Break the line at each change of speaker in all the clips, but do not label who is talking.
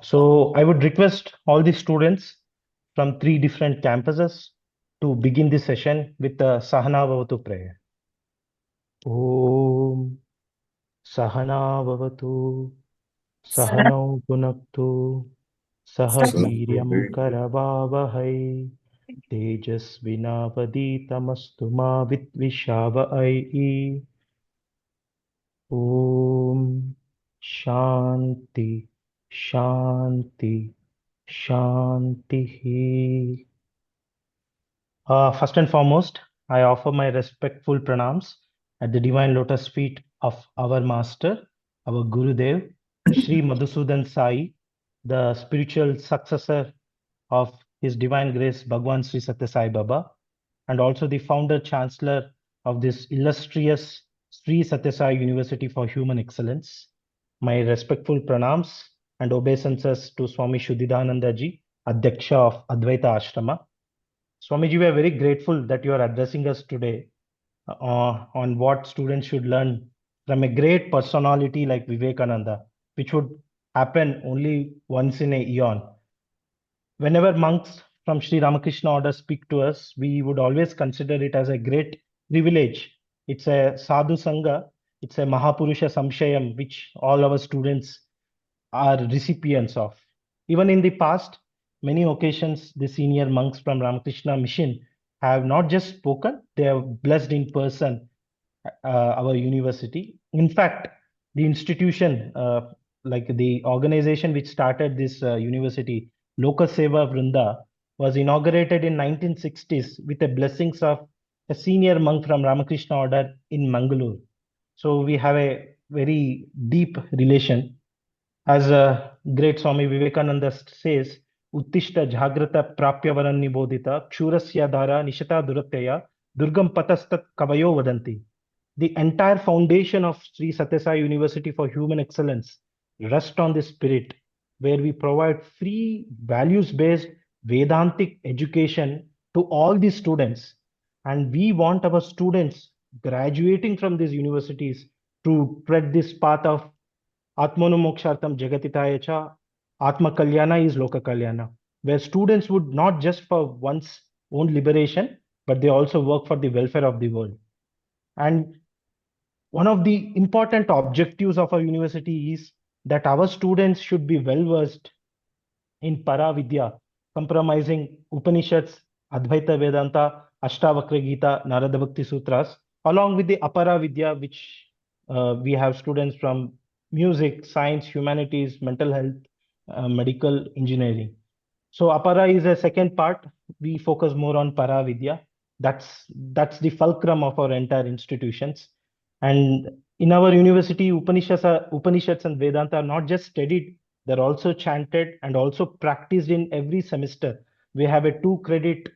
So I would request all the students from three different campuses to begin this session with the Sahana Bhavatu prayer. Om Sahana Bhavatu Sahanau Punaktu Sah Veeryam Karavavahai Tejasvinavaditamastu ma Vidvishavai. Om Shanti Shanti Shanti. First and foremost, I offer my respectful pranams at the divine lotus feet of our master, our Gurudev, Sri Madhusudan Sai, the spiritual successor of His Divine Grace Bhagwan Sri Sathya Sai Baba, and also the founder chancellor of this illustrious Sri Sathya Sai University for Human Excellence. My respectful pranams and obeisances to Swami Shuddhidananda ji, Adhyaksha of Advaita Ashrama. Swamiji, we are very grateful that you are addressing us today on what students should learn from a great personality like Vivekananda, which would happen only once in a eon. Whenever monks from Sri Ramakrishna order speak to us, we would always consider it as a great privilege. It's a sadhu sangha, it's a Mahapurusha Samshayam, which all our students are recipients of. Even in the past, many occasions, the senior monks from Ramakrishna Mission have not just spoken, they have blessed in person our university. In fact, the institution, like the organization which started this university, Loka Seva Vrinda, was inaugurated in 1960s with the blessings of a senior monk from Ramakrishna order in Mangalore. So we have a very deep relation. As great Swami Vivekananda says, Uttishta Jagrata Prapyavaran Nibodhita Kshurasya Dhara Nishata Duratya Durgam Patastat Kavayo Vadanti. The entire foundation of Sri Sathya Sai University for Human Excellence rests on this spirit, where we provide free, values-based Vedantic education to all the students. And we want our students graduating from these universities to tread this path of Atmano Mokshartam Jagatitaya cha Atma Kalyana is Loka Kalyana, where students would not just for one's own liberation, but they also work for the welfare of the world. And one of the important objectives of our university is that our students should be well versed in Paravidya, comprising Upanishads, Advaita Vedanta, Ashtavakra Gita, Narada Bhakti Sutras, along with the Apara Vidya, which we have students from music, science, humanities, mental health, medical engineering. So Apara is a second part. We focus more on Paravidya. That's the fulcrum of our entire institutions. And in our university, Upanishads and Vedanta are not just studied, they're also chanted and also practiced in every semester. We have a 2 credit,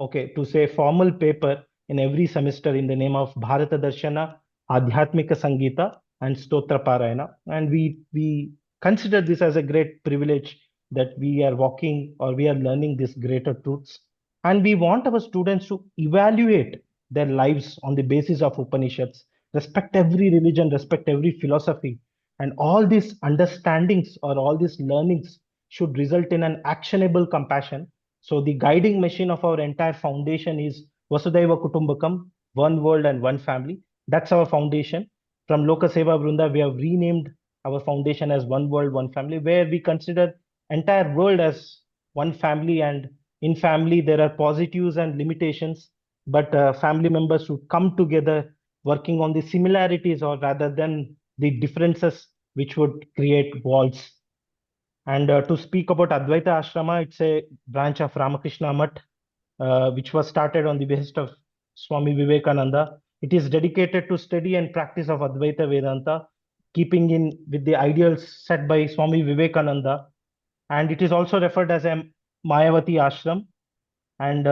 okay, to say formal paper in every semester in the name of Bharata Darshana, Adhyatmika Sangita, and Stotra Parayana. And we consider this as a great privilege that we are walking or we are learning these greater truths. And we want our students to evaluate their lives on the basis of Upanishads, respect every religion, respect every philosophy. And all these understandings or all these learnings should result in an actionable compassion. So the guiding machine of our entire foundation is Vasudhaiva Kutumbakam, one world and one family. That's our foundation. From Loka Seva Vrunda, we have renamed our foundation as One World, One Family, where we consider entire world as one family, and in family there are positives and limitations, but family members should come together working on the similarities or rather than the differences which would create walls. And to speak about Advaita Ashrama, it's a branch of Ramakrishna Math, which was started on the behest of Swami Vivekananda. It is dedicated to study and practice of Advaita Vedanta, keeping in with the ideals set by Swami Vivekananda. And it is also referred as a Mayavati Ashram. And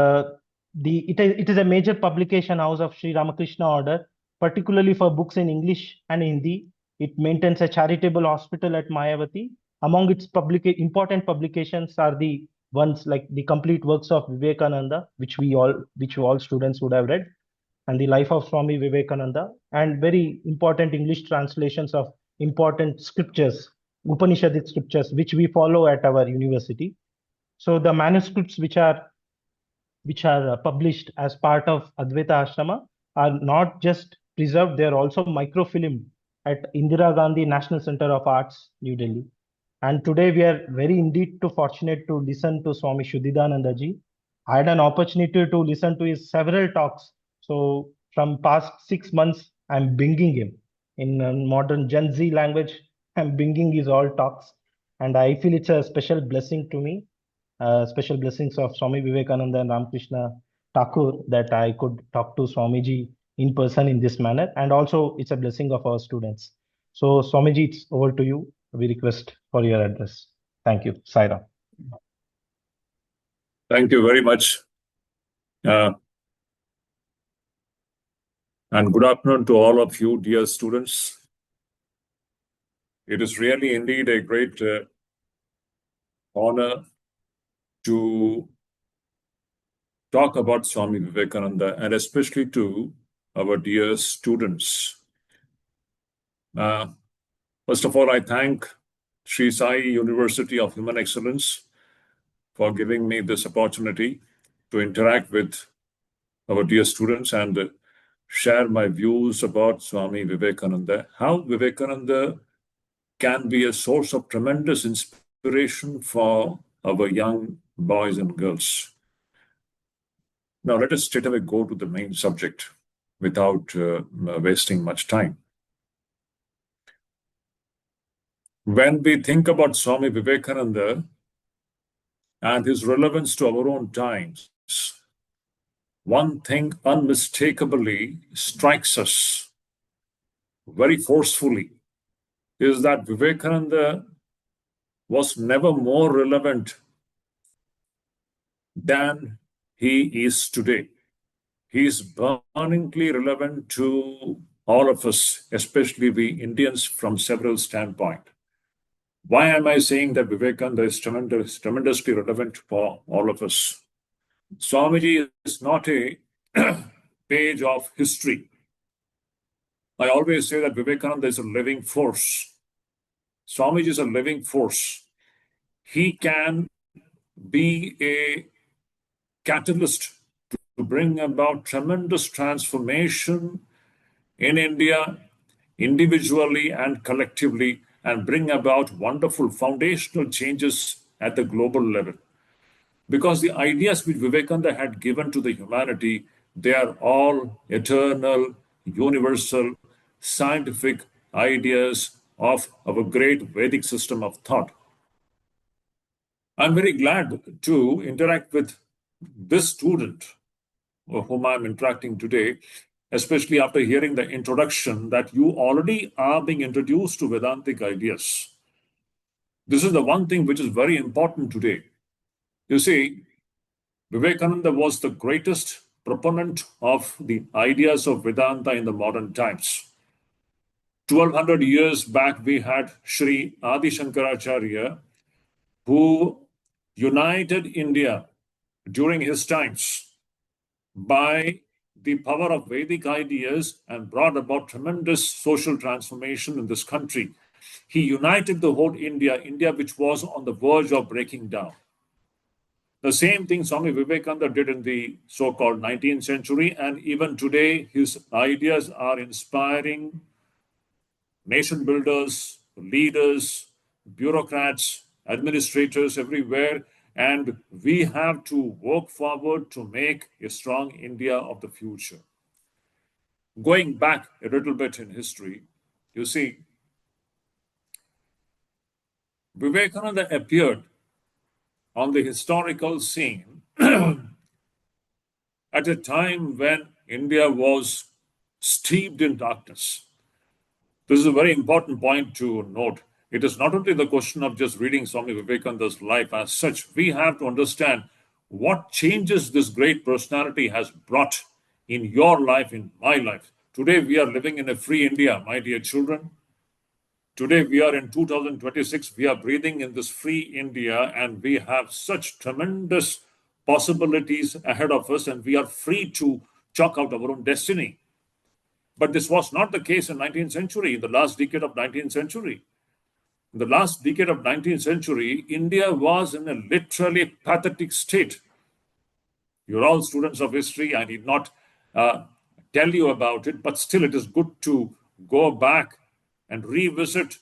it is a major publication house of Sri Ramakrishna Order, particularly for books in English and Hindi. It maintains a charitable hospital at Mayavati. Among its important publications are the ones like the complete works of Vivekananda, which all students would have read, and the life of Swami Vivekananda, and very important English translations of important scriptures Upanishadic scriptures, which we follow at our university. So the manuscripts which are published as part of Advaita Ashrama are not just preserved, they are also microfilmed at Indira Gandhi National Center of Arts, New Delhi. And today we are very indeed too fortunate to listen to Swami Shuddhidananda ji. I had an opportunity to listen to his several talks. So from past 6 months, I'm binging him. In modern Gen Z language, I'm binging his all talks. And I feel it's a special blessing to me, special blessings of Swami Vivekananda and Ramakrishna Thakur that I could talk to Swamiji in person in this manner. And also it's a blessing of our students. So Swamiji, it's over to you. We request for your address. Thank you. Saira.
Thank you very much. And good afternoon to all of you, dear students. It is really indeed a great honor to talk about Swami Vivekananda, and especially to our dear students. First of all, I thank Sri Sai University of Human Excellence for giving me this opportunity to interact with our dear students and share my views about Swami Vivekananda, how Vivekananda can be a source of tremendous inspiration for our young boys and girls. Now, let us straightaway go to the main subject without wasting much time. When we think about Swami Vivekananda and his relevance to our own times, one thing unmistakably strikes us very forcefully is that Vivekananda was never more relevant than he is today. He is burningly relevant to all of us, especially we Indians, from several standpoints. Why am I saying that Vivekananda is tremendously relevant for all of us? Swamiji is not a page of history. I always say that Vivekananda is a living force. Swamiji is a living force. He can be a catalyst to bring about tremendous transformation in India, individually and collectively, and bring about wonderful foundational changes at the global level. Because the ideas which Vivekananda had given to the humanity, they are all eternal, universal, scientific ideas of our great Vedic system of thought. I'm very glad to interact with this student whom I'm interacting today, especially after hearing the introduction that you already are being introduced to Vedantic ideas. This is the one thing which is very important today. You see, Vivekananda was the greatest proponent of the ideas of Vedanta in the modern times. 1200 years back, we had Sri Adi Shankaracharya, who united India during his times by the power of Vedic ideas and brought about tremendous social transformation in this country. He united the whole India which was on the verge of breaking down. The same thing Swami Vivekananda did in the so-called 19th century, and even today his ideas are inspiring nation builders, leaders, bureaucrats, administrators everywhere, and we have to work forward to make a strong India of the future. Going back a little bit in history, you see, Vivekananda appeared on the historical scene at a time when India was steeped in darkness. This is a very important point to note. It is not only the question of just reading Swami Vivekananda's life as such. We have to understand what changes this great personality has brought in your life, in my life. Today we are living in a free India, my dear children. Today we are in 2026. We are breathing in this free India, and we have such tremendous possibilities ahead of us, and we are free to chalk out our own destiny. But this was not the case in 19th century, in the last decade of 19th century. In the last decade of 19th century, India was in a literally pathetic state. You're all students of history. I need not tell you about it, but still it is good to go back and revisit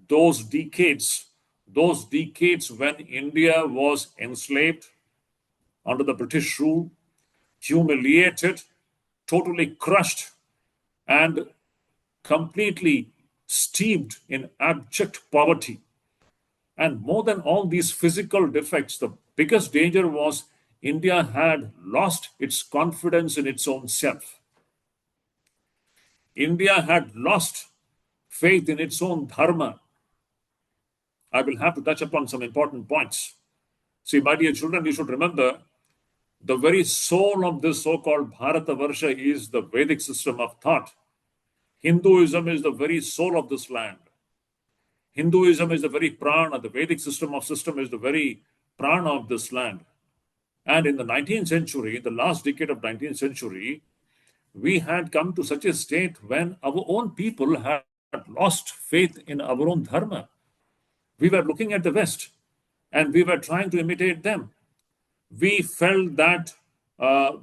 those decades when India was enslaved under the British rule, humiliated, totally crushed, and completely steeped in abject poverty. And more than all these physical defects, the biggest danger was India had lost its confidence in its own self. India had lost faith in its own dharma. I will have to touch upon some important points. See, my dear children, you should remember the very soul of this so called Bharatavarsha is the Vedic system of thought. Hinduism is the very soul of this land. Hinduism is the very prana, the Vedic system is the very prana of this land. And in the 19th century, the last decade of 19th century, we had come to such a state when our own people had lost faith in our own dharma. We were looking at the West and we were trying to imitate them. We felt that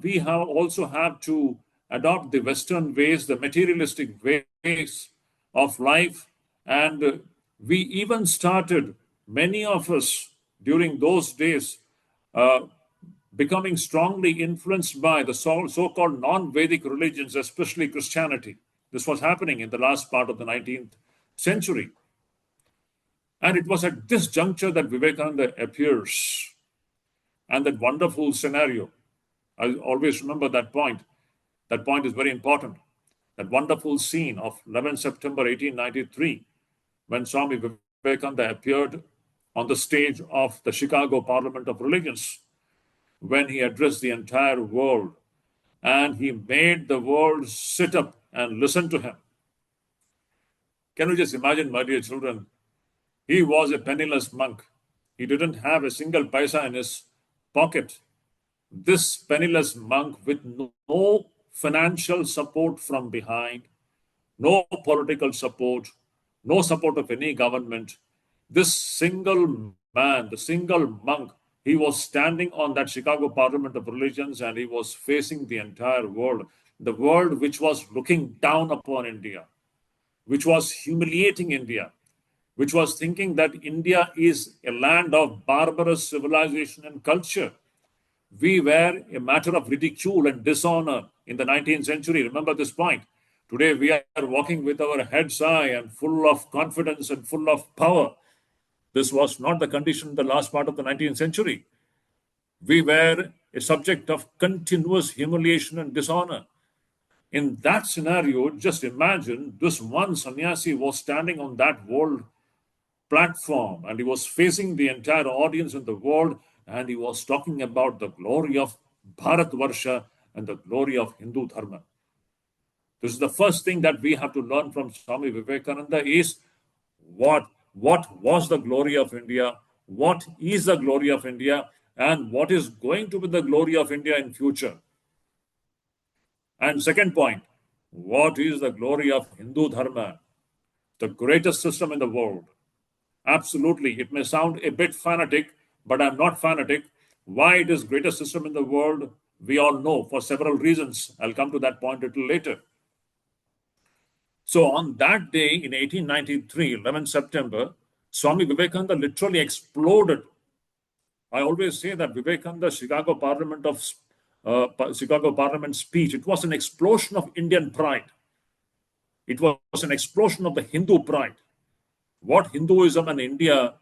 we have also have to adopt the Western ways, the materialistic ways of life. And we even started, many of us during those days, becoming strongly influenced by the so-called non-Vedic religions, especially Christianity. This was happening in the last part of the 19th century. And it was at this juncture that Vivekananda appears. And that wonderful scenario, I always remember that point. That point is very important. That wonderful scene of 11 September 1893, when Swami Vivekananda appeared on the stage of the Chicago Parliament of Religions, when he addressed the entire world and he made the world sit up and listen to him. Can you just imagine, my dear children? He was a penniless monk. He didn't have a single paisa in his pocket. This penniless monk with no financial support from behind, no political support, no support of any government. This single man, the single monk, he was standing on that Chicago Parliament of Religions and he was facing the entire world, the world which was looking down upon India, which was humiliating India, which was thinking that India is a land of barbarous civilization and culture. We were a matter of ridicule and dishonor in the 19th century. Remember this point. Today we are walking with our heads high and full of confidence and full of power. This was not the condition in the last part of the 19th century. We were a subject of continuous humiliation and dishonor. In that scenario, just imagine this one sannyasi was standing on that world platform and he was facing the entire audience in the world and he was talking about the glory of Bharatvarsha and the glory of Hindu Dharma. This is the first thing that we have to learn from Swami Vivekananda is what was the glory of India, what is the glory of India, and what is going to be the glory of India in future. And second point, what is the glory of Hindu Dharma, the greatest system in the world? Absolutely, it may sound a bit fanatic, but I'm not fanatic. Why it is greatest system in the world, we all know for several reasons. I'll come to that point a little later. So on that day in 1893, 11 September, Swami Vivekananda literally exploded. I always say that Vivekananda's Chicago Parliament speech, it was an explosion of Indian pride. It was an explosion of the Hindu pride. What Hinduism and India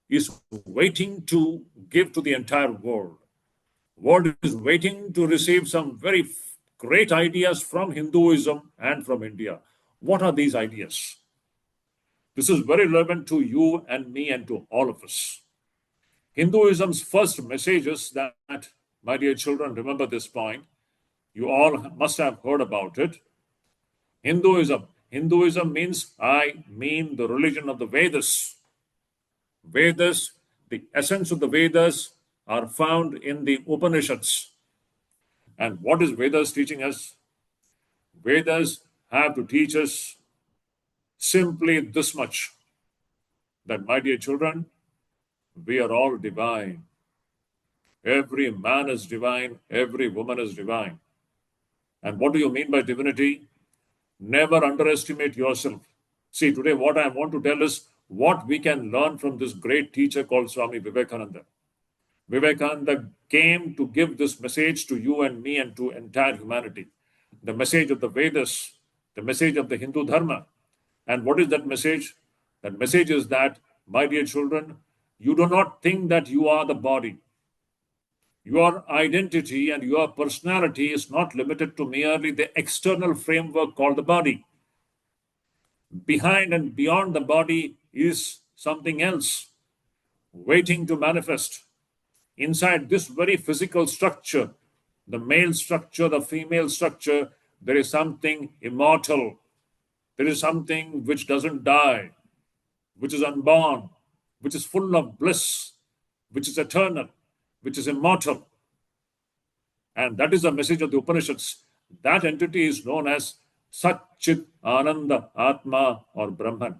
is waiting to give to the entire world. World is waiting to receive some very great ideas from Hinduism and from India. What are these ideas? This is very relevant to you and me and to all of us. Hinduism's first message is that, my dear children, remember this point. You all must have heard about it. Hinduism means, I mean the religion of the Vedas. Vedas, the essence of the Vedas are found in the Upanishads. And what is Vedas teaching us? Vedas have to teach us simply this much, that, my dear children, we are all divine. Every man is divine, every woman is divine. And what do you mean by divinity? Never underestimate yourself. See, today what I want to tell is what we can learn from this great teacher called Swami Vivekananda. Vivekananda came to give this message to you and me and to entire humanity. The message of the Vedas, the message of the Hindu Dharma. And what is that message? That message is that, my dear children, you do not think that you are the body. Your identity and your personality is not limited to merely the external framework called the body. Behind and beyond the body is something else waiting to manifest. Inside this very physical structure, the male structure, the female structure, there is something immortal. There is something which doesn't die, which is unborn, which is full of bliss, which is eternal, which is immortal. And that is the message of the Upanishads. That entity is known as Satchit Ananda Atma or Brahman.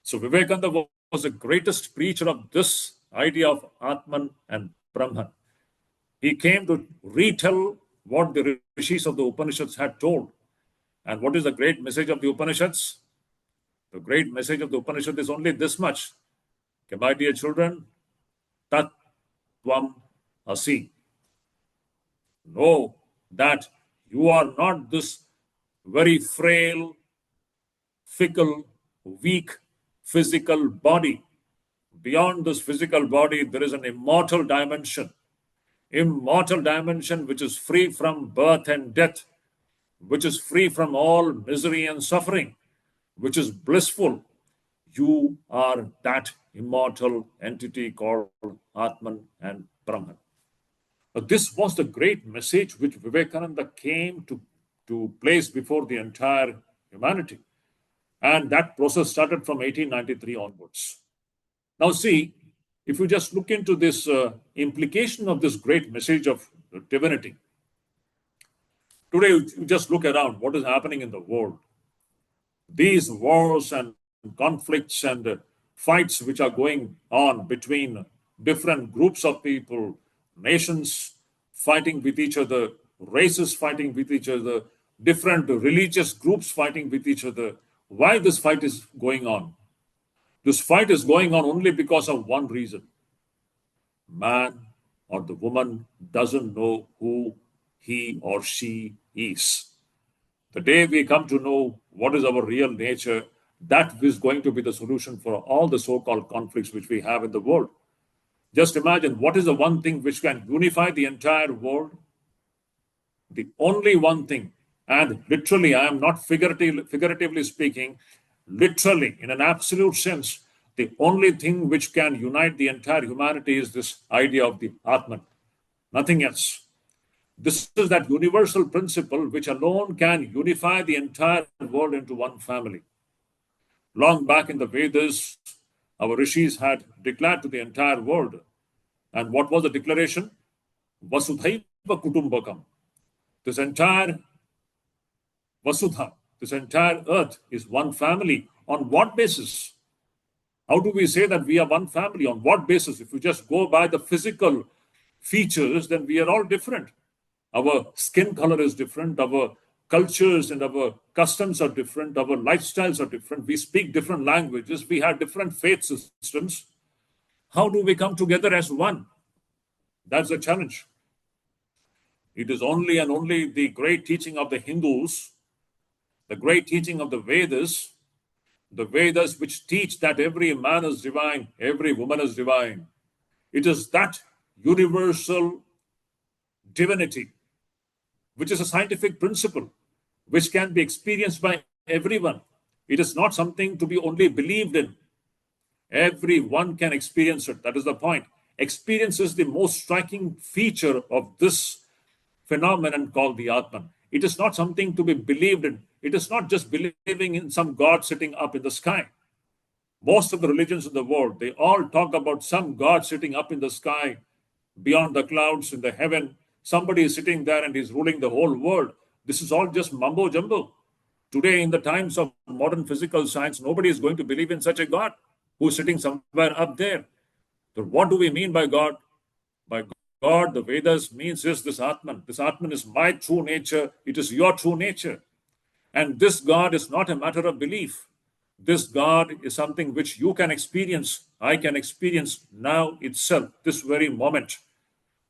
So Vivekananda was the greatest preacher of this idea of Atman and Brahman. He came to retell what the rishis of the Upanishads had told. And what is the great message of the Upanishads? The great message of the Upanishad is only this much. Okay, my dear children, Tat Tvam Asi. Know that you are not this very frail, fickle, weak physical body. Beyond this physical body, there is an immortal dimension which is free from birth and death, which is free from all misery and suffering, which is blissful. You are that immortal entity called Atman and Brahman. This was the great message which Vivekananda came to place before the entire humanity. And that process started from 1893 onwards. Now see, if you just look into this implication of this great message of divinity, today you just look around what is happening in the world. These wars and conflicts and fights which are going on between different groups of people, nations fighting with each other, races fighting with each other, different religious groups fighting with each other. Why this fight is going on? This fight is going on only because of one reason. Man or the woman doesn't know who he or she is. The day we come to know what is our real nature, that is going to be the solution for all the so-called conflicts which we have in the world. Just imagine, what is the one thing which can unify the entire world? The only one thing, and literally, I am not figuratively speaking, literally, in an absolute sense, the only thing which can unite the entire humanity is this idea of the Atman, nothing else. This is that universal principle which alone can unify the entire world into one family. Long back in the Vedas, our rishis had declared to the entire world. And what was the declaration? Vasudhaiva Kutumbakam. This entire Vasudha, this entire earth is one family. On what basis? How do we say that we are one family? On what basis? If you just go by the physical features, then we are all different. Our skin color is different. Our cultures and our customs are different. Our lifestyles are different. We speak different languages. We have different faith systems. How do we come together as one? That's the challenge. It is only and only the great teaching of the Hindus, the great teaching of the Vedas which teach that every man is divine, every woman is divine. It is that universal divinity, which is a scientific principle, which can be experienced by everyone. It is not something to be only believed in. Everyone can experience it. That is the point. Experience is the most striking feature of this phenomenon called the Atman. It is not something to be believed in. It is not just believing in some God sitting up in the sky. Most of the religions in the world, they all talk about some God sitting up in the sky, beyond the clouds, in the heaven. Somebody is sitting there and he's ruling the whole world. This is all just mumbo jumbo. Today, in the times of modern physical science, nobody is going to believe in such a God who's sitting somewhere up there. So what do we mean by God? By God, the Vedas means is this Atman. This Atman is my true nature. It is your true nature. And this God is not a matter of belief. This God is something which you can experience, I can experience now itself, this very moment,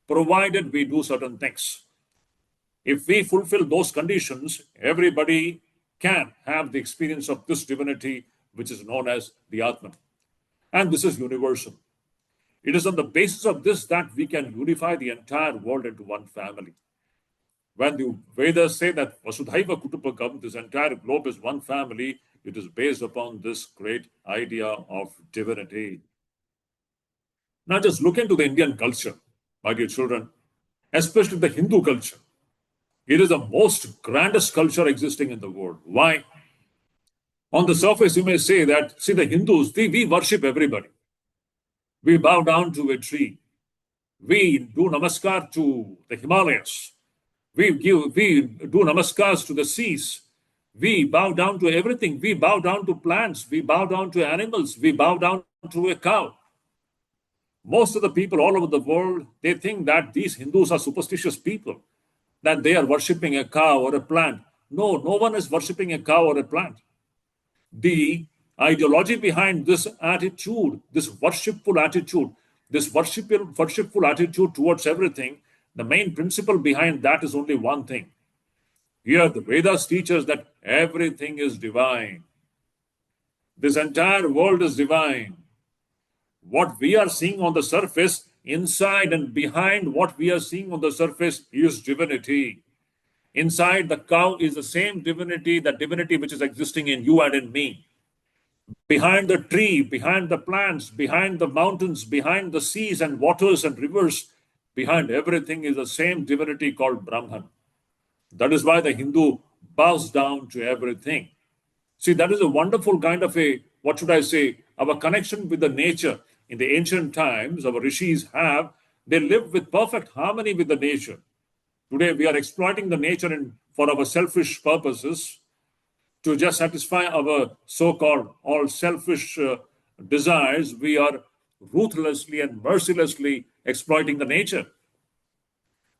provided we do certain things. If we fulfill those conditions, everybody can have the experience of this divinity, which is known as the Atman. And this is universal. It is on the basis of this that we can unify the entire world into one family. When the Vedas say that Vasudhaiva Kutupakam, this entire globe is one family, it is based upon this great idea of divinity. Now just look into the Indian culture, my dear children, especially the Hindu culture. It is the most grandest culture existing in the world. Why? On the surface, you may say that, see, the Hindus, we worship everybody. We bow down to a tree. We do namaskar to the Himalayas. We do namaskars to the seas. We bow down to everything. We bow down to plants. We bow down to animals. We bow down to a cow. Most of the people all over the world, they think that these Hindus are superstitious people, that they are worshipping a cow or a plant. No, no one is worshipping a cow or a plant. The ideology behind this attitude, this worshipful attitude towards everything, the main principle behind that is only one thing. Here, the Vedas teach us that everything is divine. This entire world is divine. What we are seeing on the surface, inside and behind what we are seeing on the surface is divinity. Inside the cow is the same divinity, that divinity which is existing in you and in me. Behind the tree, behind the plants, behind the mountains, behind the seas and waters and rivers, behind everything is the same divinity called Brahman. That is why the Hindu bows down to everything. See, that is a wonderful kind of our connection with the nature. In the ancient times, our rishis they lived with perfect harmony with the nature. Today, we are exploiting the nature for our selfish purposes to just satisfy our so-called all selfish desires. We are ruthlessly and mercilessly exploiting the nature.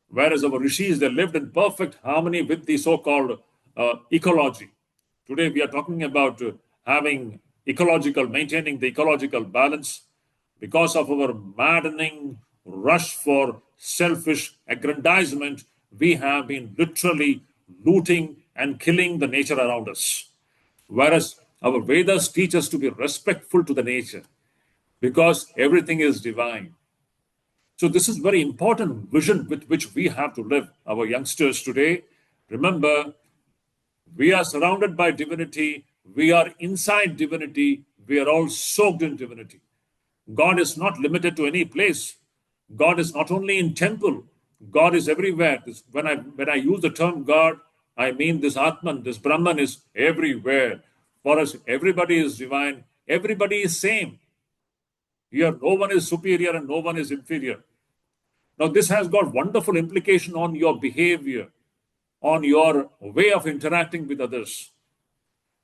Whereas our rishis, they lived in perfect harmony with the so-called ecology. Today, we are talking about maintaining the ecological balance. Because of our maddening rush for selfish aggrandizement, we have been literally looting and killing the nature around us. Whereas our Vedas teach us to be respectful to the nature, because everything is divine. So this is very important vision with which we have to live. Our youngsters today, remember, we are surrounded by divinity. We are inside divinity. We are all soaked in divinity. God is not limited to any place. God is not only in temple. God is everywhere. When I use the term God, I mean this Atman, this Brahman is everywhere. For us, everybody is divine. Everybody is same. Here, no one is superior and no one is inferior. Now, this has got wonderful implication on your behavior, on your way of interacting with others.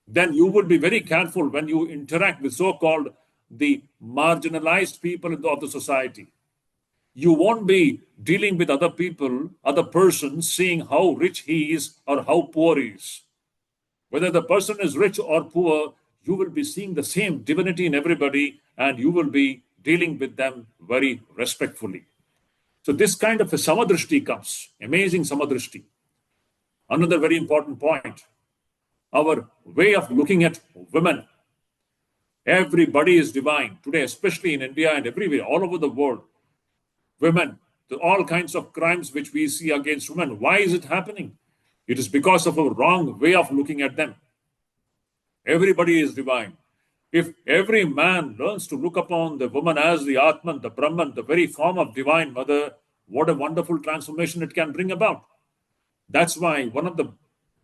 Then you would be very careful when you interact with so-called the marginalized people of the society. You won't be dealing with other people, other persons, seeing how rich he is or how poor he is. Whether the person is rich or poor, you will be seeing the same divinity in everybody, and you will be dealing with them very respectfully. So this kind of a samadrishti comes, amazing samadrishti. Another very important point, our way of looking at women. Everybody is divine today, especially in India and everywhere, all over the world. Women, all kinds of crimes which we see against women. Why is it happening? It is because of a wrong way of looking at them. Everybody is divine. If every man learns to look upon the woman as the Atman, the Brahman, the very form of divine mother, what a wonderful transformation it can bring about. That's why one of the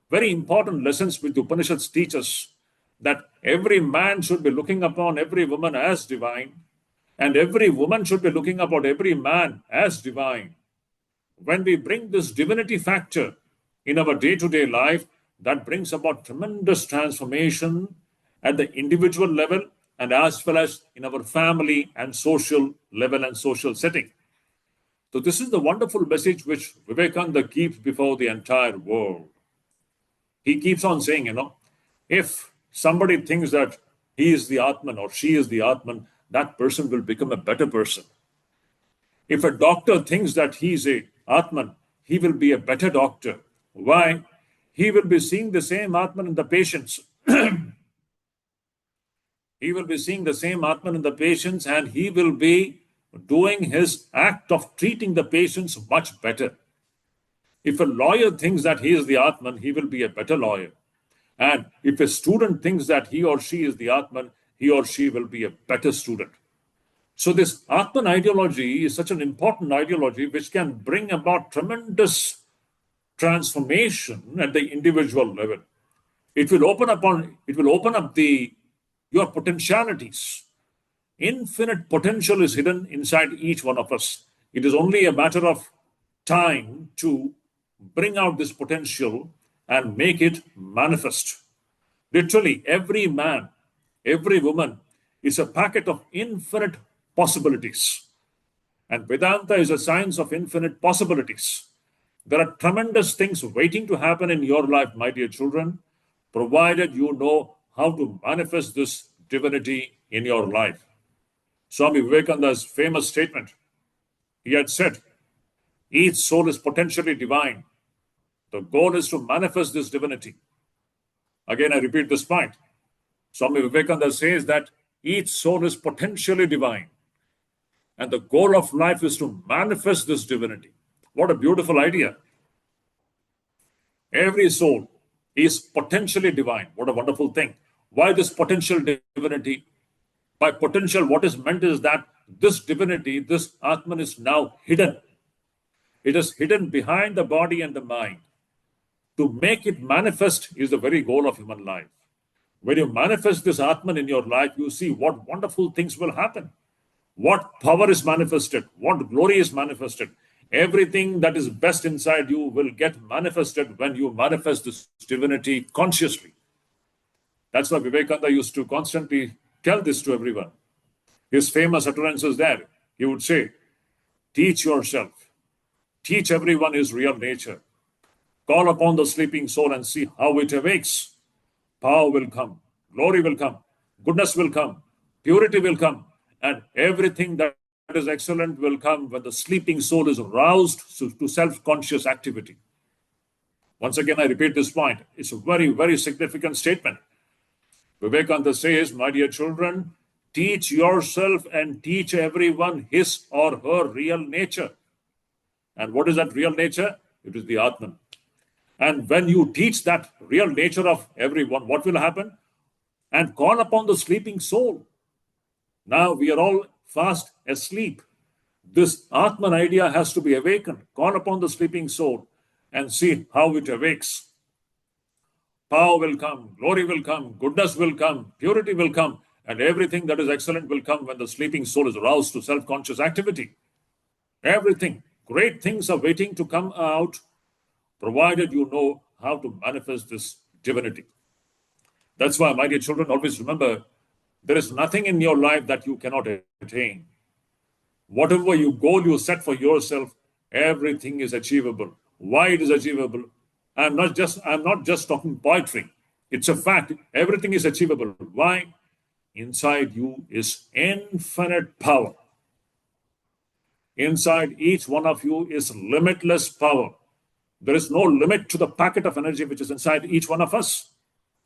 very important lessons which the Upanishads teach us, that every man should be looking upon every woman as divine, and every woman should be looking upon every man as divine. When we bring this divinity factor in our day-to-day life, that brings about tremendous transformation at the individual level and as well as in our family and social level and social setting. So this is the wonderful message which Vivekananda keeps before the entire world. He keeps on saying, if somebody thinks that he is the Atman or she is the Atman, that person will become a better person. If a doctor thinks that he is a Atman, he will be a better doctor. Why? He will be seeing the same Atman in the patients. He will be seeing the same Atman in the patients, and he will be doing his act of treating the patients much better. If a lawyer thinks that he is the Atman, he will be a better lawyer. And if a student thinks that he or she is the Atman, he or she will be a better student. So this Atman ideology is such an important ideology which can bring about tremendous transformation at the individual level. It will open up your potentialities. Infinite potential is hidden inside each one of us. It is only a matter of time to bring out this potential and make it manifest. Literally, every man, every woman is a packet of infinite possibilities. And Vedanta is a science of infinite possibilities. There are tremendous things waiting to happen in your life, my dear children, provided you know how to manifest this divinity in your life. Swami Vivekananda's famous statement, he had said, each soul is potentially divine. The goal is to manifest this divinity. Again, I repeat this point. Swami Vivekananda says that each soul is potentially divine. And the goal of life is to manifest this divinity. What a beautiful idea. Every soul is potentially divine. What a wonderful thing. Why this potential divinity? By potential, what is meant is that this divinity, this Atman is now hidden. It is hidden behind the body and the mind. To make it manifest is the very goal of human life. When you manifest this Atman in your life, you see what wonderful things will happen. What power is manifested, what glory is manifested. Everything that is best inside you will get manifested when you manifest this divinity consciously. That's why Vivekananda used to constantly tell this to everyone. His famous utterances there, he would say, teach yourself, teach everyone his real nature. Call upon the sleeping soul and see how it awakes. Power will come, glory will come, goodness will come, purity will come, and everything that is excellent will come when the sleeping soul is roused to self-conscious activity. Once again, I repeat this point. It's a very, very significant statement. Vivekananda says, my dear children, teach yourself and teach everyone his or her real nature. And what is that real nature? It is the Atman. And when you teach that real nature of everyone, what will happen? And call upon the sleeping soul. Now we are all fast asleep. This Atman idea has to be awakened. Call upon the sleeping soul and see how it awakes. Power will come, glory will come, goodness will come, purity will come, and everything that is excellent will come when the sleeping soul is aroused to self-conscious activity. Everything, great things are waiting to come out, provided you know how to manifest this divinity. That's why, my dear children, always remember, there is nothing in your life that you cannot attain. Whatever goal you set for yourself, everything is achievable. Why it is achievable? I'm not just talking poetry. It's a fact. Everything is achievable. Why? Inside you is infinite power. Inside each one of you is limitless power. There is no limit to the packet of energy which is inside each one of us.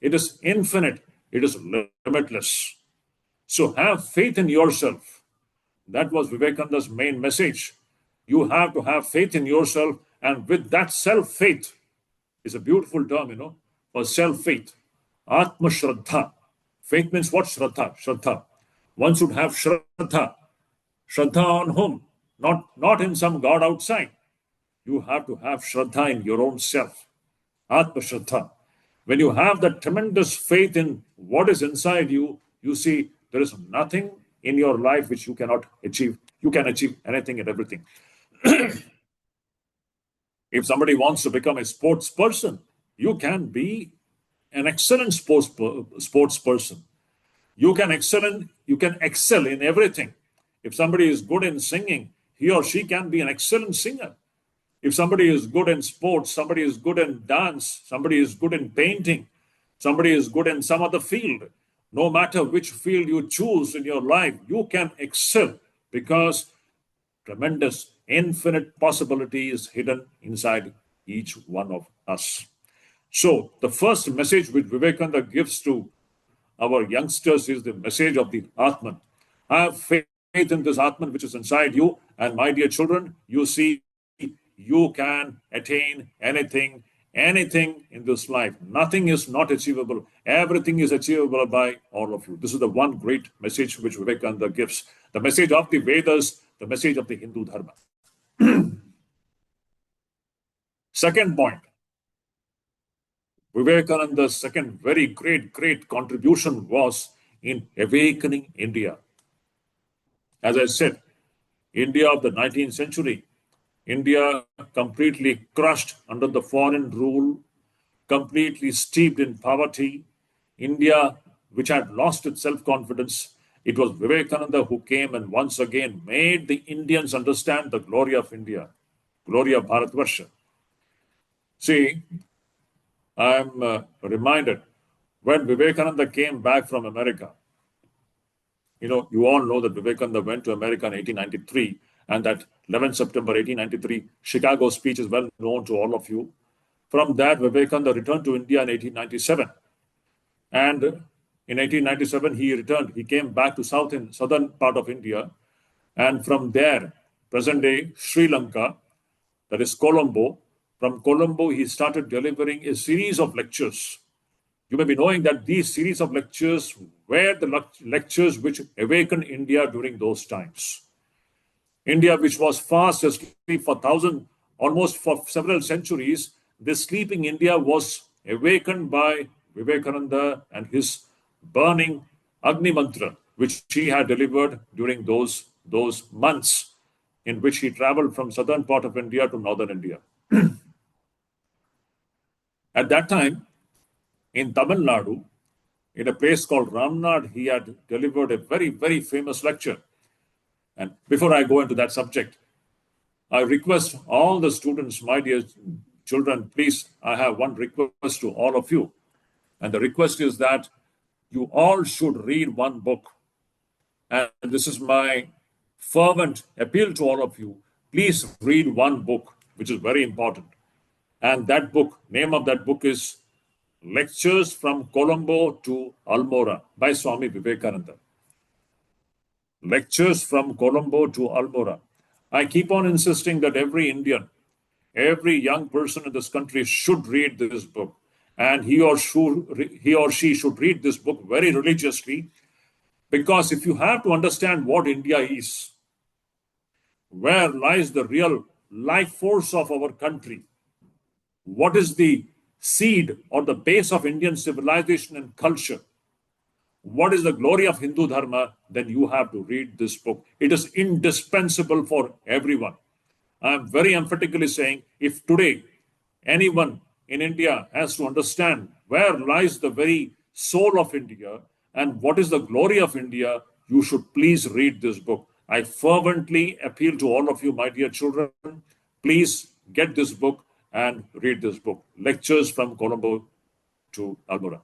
It is infinite. It is limitless. So have faith in yourself. That was Vivekananda's main message. You have to have faith in yourself, and with that self-faith, is a beautiful term, for self-faith. Atma Shraddha. Faith means what? Shraddha. Shraddha. One should have Shraddha. Shraddha on whom? Not in some God outside. You have to have Shraddha in your own self. Atma Shraddha. When you have that tremendous faith in what is inside you, you see there is nothing in your life which you cannot achieve. You can achieve anything and everything. If somebody wants to become a sports person, You can be an excellent sports person. You can excel in everything. If somebody is good in singing, he or she can be an excellent singer. If somebody is good in sports, somebody is good in dance, somebody is good in painting, somebody is good in some other field. No matter which field you choose in your life, you can excel because tremendous, infinite possibilities hidden inside each one of us. So, the first message which Vivekananda gives to our youngsters is the message of the Atman. Have faith in this Atman which is inside you, and my dear children, you see, you can attain anything, anything in this life. Nothing is not achievable. Everything is achievable by all of you. This is the one great message which Vivekananda gives. The message of the Vedas, the message of the Hindu Dharma. Second point, Vivekananda's second very great contribution was in awakening India. As I said, India of the 19th century, India completely crushed under the foreign rule, completely steeped in poverty, India which had lost its self-confidence. It was Vivekananda who came and once again made the Indians understand the glory of India, glory of Bharatvarsha. See, I'm reminded when Vivekananda came back from America. You all know that Vivekananda went to America in 1893, and that 11 September 1893 Chicago speech is well known to all of you. From that, Vivekananda returned to India in 1897. And in 1897, he returned. He came back to southern part of India. And from there, present-day Sri Lanka, that is Colombo. From Colombo, he started delivering a series of lectures. You may be knowing that these series of lectures were the lectures which awakened India during those times. India, which was fast asleep for almost for several centuries, this sleeping India was awakened by Vivekananda and his burning Agni Mantra, which he had delivered during those months in which he traveled from southern part of India to northern India. At that time, in Tamil Nadu, in a place called Ramnad, he had delivered a very famous lecture. And before I go into that subject, I request all the students, my dear children, please, I have one request to all of you. And the request is that you all should read one book. And this is my fervent appeal to all of you. Please read one book, which is very important. And that book, name of that book is Lectures from Colombo to Almora by Swami Vivekananda. Lectures from Colombo to Almora. I keep on insisting that every Indian, every young person in this country should read this book. And he or she should read this book very religiously, because if you have to understand what India is, where lies the real life force of our country, what is the seed or the base of Indian civilization and culture, what is the glory of Hindu Dharma, then you have to read this book. It is indispensable for everyone. I am very emphatically saying, if today anyone in India has to understand where lies the very soul of India and what is the glory of India, you should please read this book. I fervently appeal to all of you, my dear children, please get this book and read this book, Lectures from Colombo to Almora.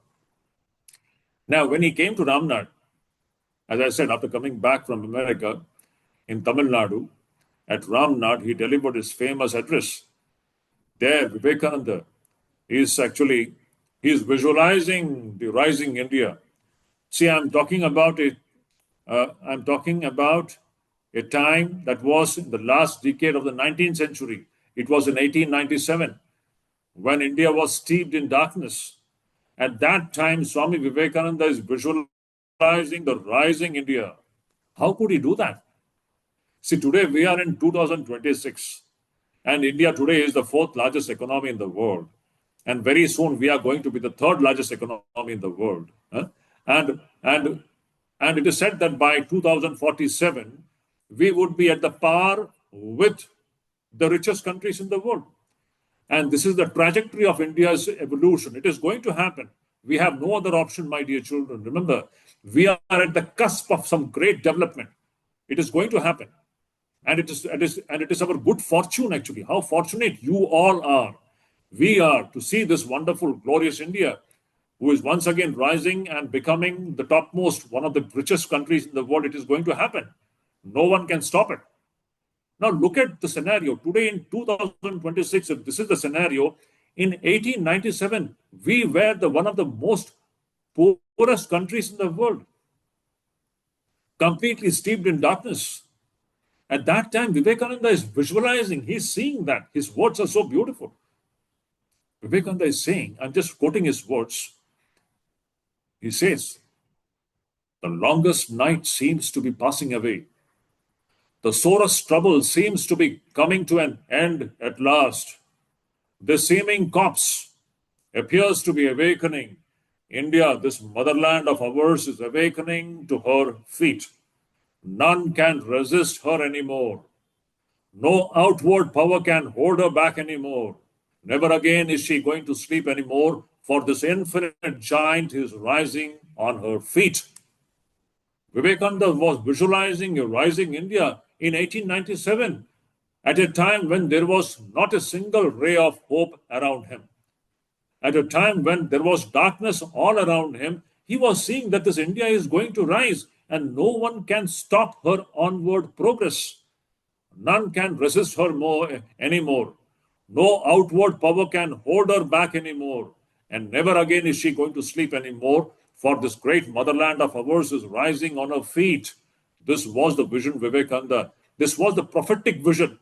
Now, when he came to Ramnad, as I said, after coming back from America, in Tamil Nadu, at Ramnad, he delivered his famous address. There, Vivekananda is visualizing the rising India. See, I'm talking about a time that was in the last decade of the 19th century. It was in 1897 when India was steeped in darkness. At that time, Swami Vivekananda is visualizing the rising India. How could he do that? See, today we are in 2026, and India today is the fourth largest economy in the world. And very soon we are going to be the third largest economy in the world. And it is said that by 2047, we would be at the par with the richest countries in the world. And this is the trajectory of India's evolution. It is going to happen. We have no other option, my dear children. Remember, we are at the cusp of some great development. It is going to happen. And it is our good fortune, actually. How fortunate you all are. We are to see this wonderful, glorious India, who is once again rising and becoming the topmost, one of the richest countries in the world. It is going to happen. No one can stop it. Now look at the scenario. Today in 2026, if this is the scenario, in 1897, we were one of the most poorest countries in the world, completely steeped in darkness. At that time, Vivekananda is visualizing, he's seeing that. His words are so beautiful. Vivekananda is saying, I'm just quoting his words. He says, the longest night seems to be passing away. The sorest trouble seems to be coming to an end at last. The seeming corpse appears to be awakening. India, this motherland of ours, is awakening to her feet. None can resist her anymore. No outward power can hold her back anymore. Never again is she going to sleep anymore, for this infinite giant is rising on her feet. Vivekananda was visualizing a rising India in 1897, at a time when there was not a single ray of hope around him. At a time when there was darkness all around him, he was seeing that this India is going to rise and no one can stop her onward progress. None can resist her anymore. No outward power can hold her back anymore. And never again is she going to sleep anymore, for this great motherland of ours is rising on her feet. This was the vision Vivekananda. This was the prophetic vision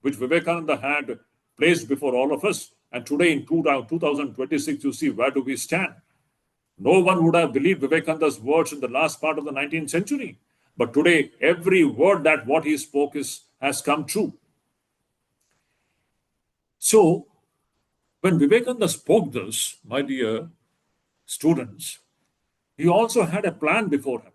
which Vivekananda had placed before all of us. And today in 2026, you see, where do we stand? No one would have believed Vivekananda's words in the last part of the 19th century. But today, every word that what he spoke has come true. So, when Vivekananda spoke this, my dear students, he also had a plan before him.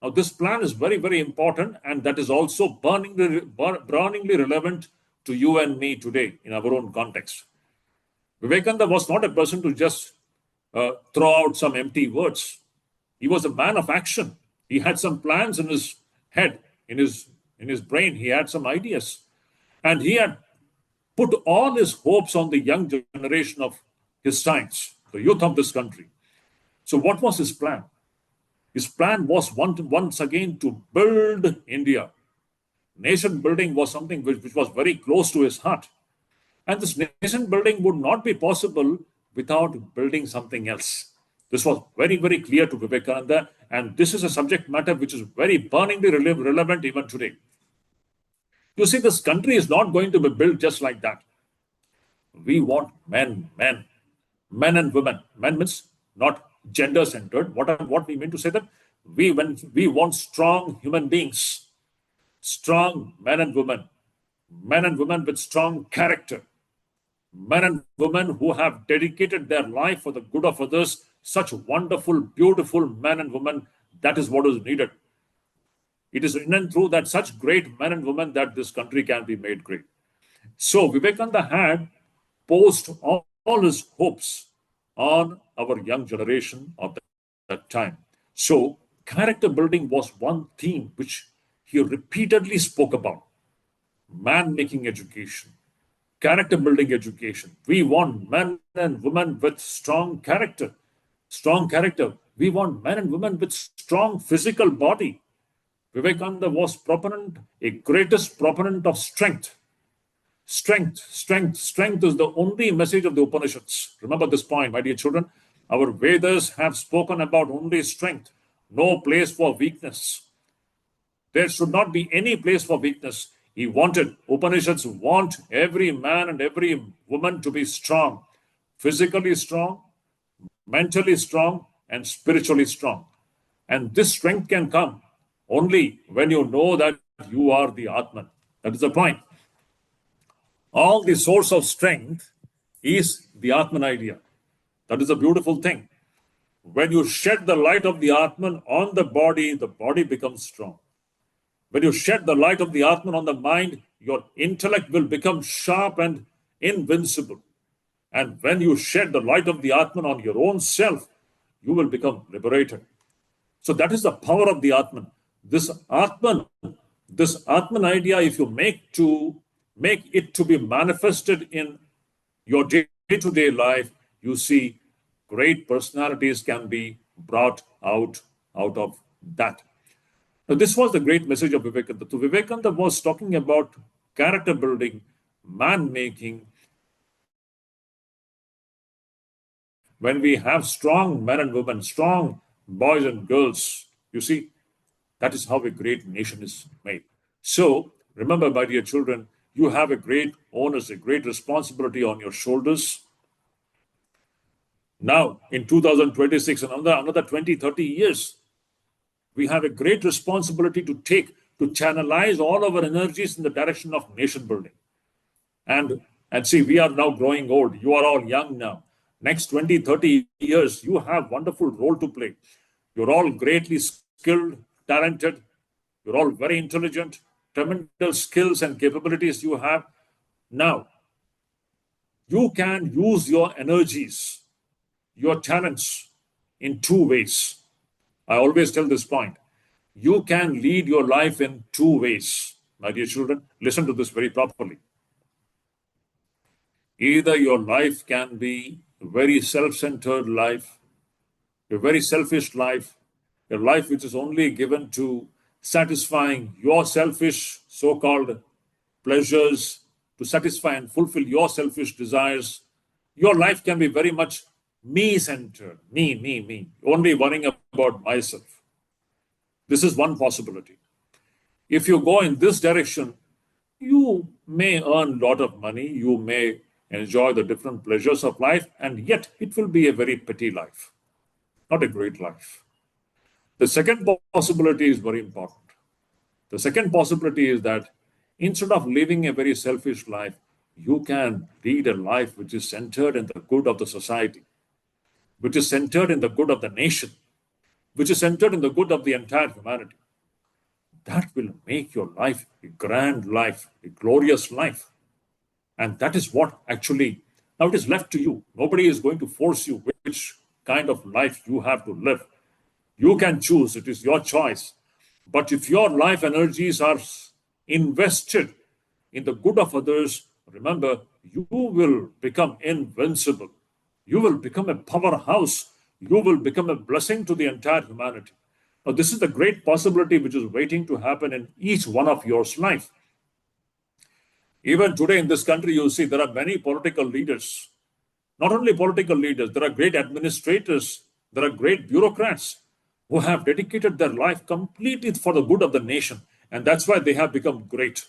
Now, this plan is very, very important, and that is also burningly relevant to you and me today in our own context. Vivekananda was not a person to just throw out some empty words. He was a man of action. He had some plans in his head, in his brain. He had some ideas. And he had put all his hopes on the young generation of his times, the youth of this country. So what was his plan? His plan was once again to build India. Nation building was something which was very close to his heart. And this nation building would not be possible without building something else. This was very, very clear to Vivekananda, and this is a subject matter which is very burningly relevant even today. You see, this country is not going to be built just like that. We want men and women. Men means not gender-centered. What we mean to say that we want strong human beings, strong men and women with strong character, men and women who have dedicated their life for the good of others. Such wonderful, beautiful men and women. That is what is needed. It is in and through that such great men and women that this country can be made great. So Vivekananda had posed all his hopes on our young generation of that time. So character building was one theme which he repeatedly spoke about. Man-making education, character building education. We want men and women with strong character. We want men and women with strong physical body. Vivekananda was a greatest proponent of strength. Strength is the only message of the Upanishads. Remember this point, my dear children. Our Vedas have spoken about only strength, no place for weakness. There should not be any place for weakness. Upanishads want every man and every woman to be strong, physically strong, mentally strong, and spiritually strong. And this strength can come only when you know that you are the Atman. That is the point. All the source of strength is the Atman idea. That is a beautiful thing. When you shed the light of the Atman on the body becomes strong. When you shed the light of the Atman on the mind, your intellect will become sharp and invincible. And when you shed the light of the Atman on your own self, you will become liberated. So that is the power of the Atman. This Atman idea, if you make it to be manifested in your day-to-day life, you see great personalities can be brought out of that. Now, this was the great message of Vivekananda. So Vivekananda was talking about character building, man making. When we have strong men and women, strong boys and girls, you see, that is how a great nation is made. So remember, my dear children, you have a great onus, a great responsibility on your shoulders. Now, in 2026, another 20, 30 years, we have a great responsibility to channelize all our energies in the direction of nation building. And see, we are now growing old. You are all young now. Next 20, 30 years, you have wonderful role to play. You're all greatly skilled, talented. You're all very intelligent, tremendous skills and capabilities you have. Now, you can use your energies, your talents in two ways. I always tell this point. You can lead your life in two ways. My dear children, listen to this very properly. Either your life can be a very self-centered life, a very selfish life, a life which is only given to satisfying your selfish so-called pleasures, to satisfy and fulfill your selfish desires. Your life can be very much me-centered, me, only worrying about myself. This is one possibility. If you go in this direction, you may earn a lot of money, you may enjoy the different pleasures of life, and yet it will be a very petty life, not a great life. The second possibility is very important. The second possibility is that instead of living a very selfish life, you can lead a life which is centered in the good of the society, which is centered in the good of the nation, which is centered in the good of the entire humanity. That will make your life a grand life, a glorious life. And that is what actually, now it is left to you. Nobody is going to force you which kind of life you have to live. You can choose, it is your choice. But if your life energies are invested in the good of others, remember, you will become invincible. You will become a powerhouse. You will become a blessing to the entire humanity. Now, this is the great possibility which is waiting to happen in each one of your life. Even today in this country, you see there are many political leaders. Not only political leaders, there are great administrators, there are great bureaucrats who have dedicated their life completely for the good of the nation. And that's why they have become great.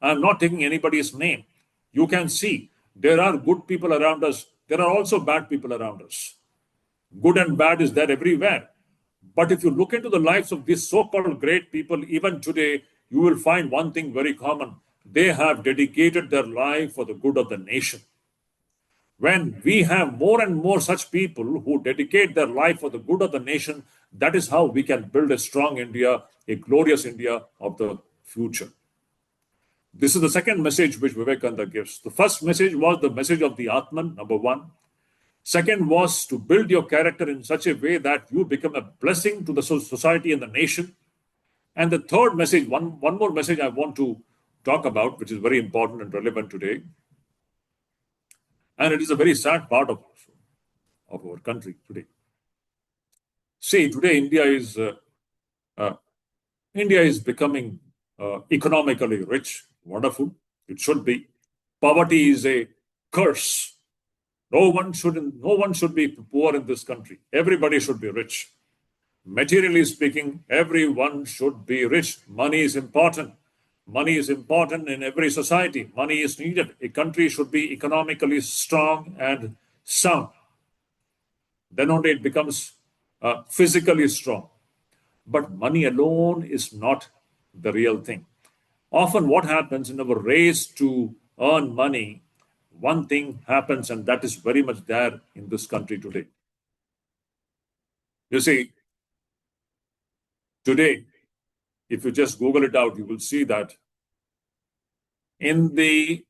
I'm not taking anybody's name. You can see there are good people around us. There are also bad people around us. Good and bad is there everywhere. But if you look into the lives of these so-called great people, even today, you will find one thing very common. They have dedicated their life for the good of the nation. When we have more and more such people who dedicate their life for the good of the nation, that is how we can build a strong India, a glorious India of the future. This is the second message which Vivekananda gives. The first message was the message of the Atman, number one. Second was to build your character in such a way that you become a blessing to the society and the nation. And the third message, one more message I want to talk about, which is very important and relevant today. And it is a very sad part of our country today. See, today India is becoming economically rich, wonderful. It should be. Poverty is a curse. No one should be poor in this country. Everybody should be rich. Materially speaking, everyone should be rich. Money is important. Money is important in every society. Money is needed. A country should be economically strong and sound. Then only it becomes physically strong. But money alone is not the real thing. Often what happens in our race to earn money, one thing happens, and that is very much there in this country today. You see, today, if you just Google it out, you will see that in the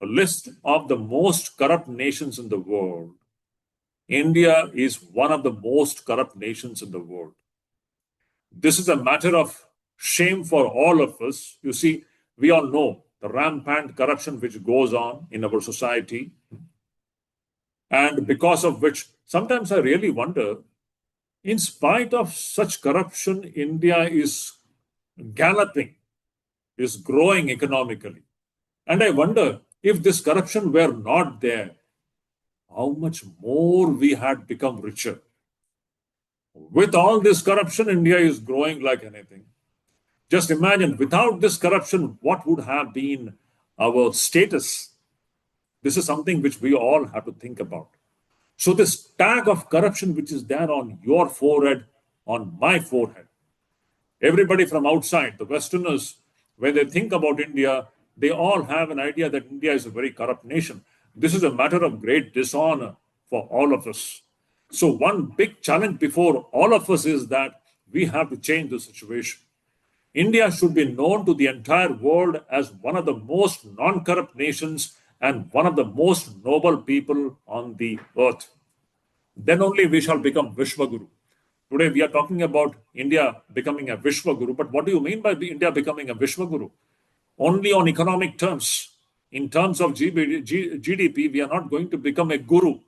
a list of the most corrupt nations in the world, India is one of the most corrupt nations in the world. This is a matter of shame for all of us. You see, we all know the rampant corruption which goes on in our society, and because of which, sometimes I really wonder, in spite of such corruption, India is galloping, is growing economically. And I wonder, if this corruption were not there, how much more we had become richer. With all this corruption, India is growing like anything. Just imagine, without this corruption, what would have been our status? This is something which we all have to think about. So this tag of corruption which is there on your forehead, on my forehead, everybody from outside, the Westerners, when they think about India, they all have an idea that India is a very corrupt nation. This is a matter of great dishonor for all of us. So one big challenge before all of us is that we have to change the situation. India should be known to the entire world as one of the most non-corrupt nations and one of the most noble people on the earth. Then only we shall become Vishwaguru. Today we are talking about India becoming a Vishwaguru, but what do you mean by India becoming a Vishwaguru? Only on economic terms. In terms of GDP, we are not going to become a guru.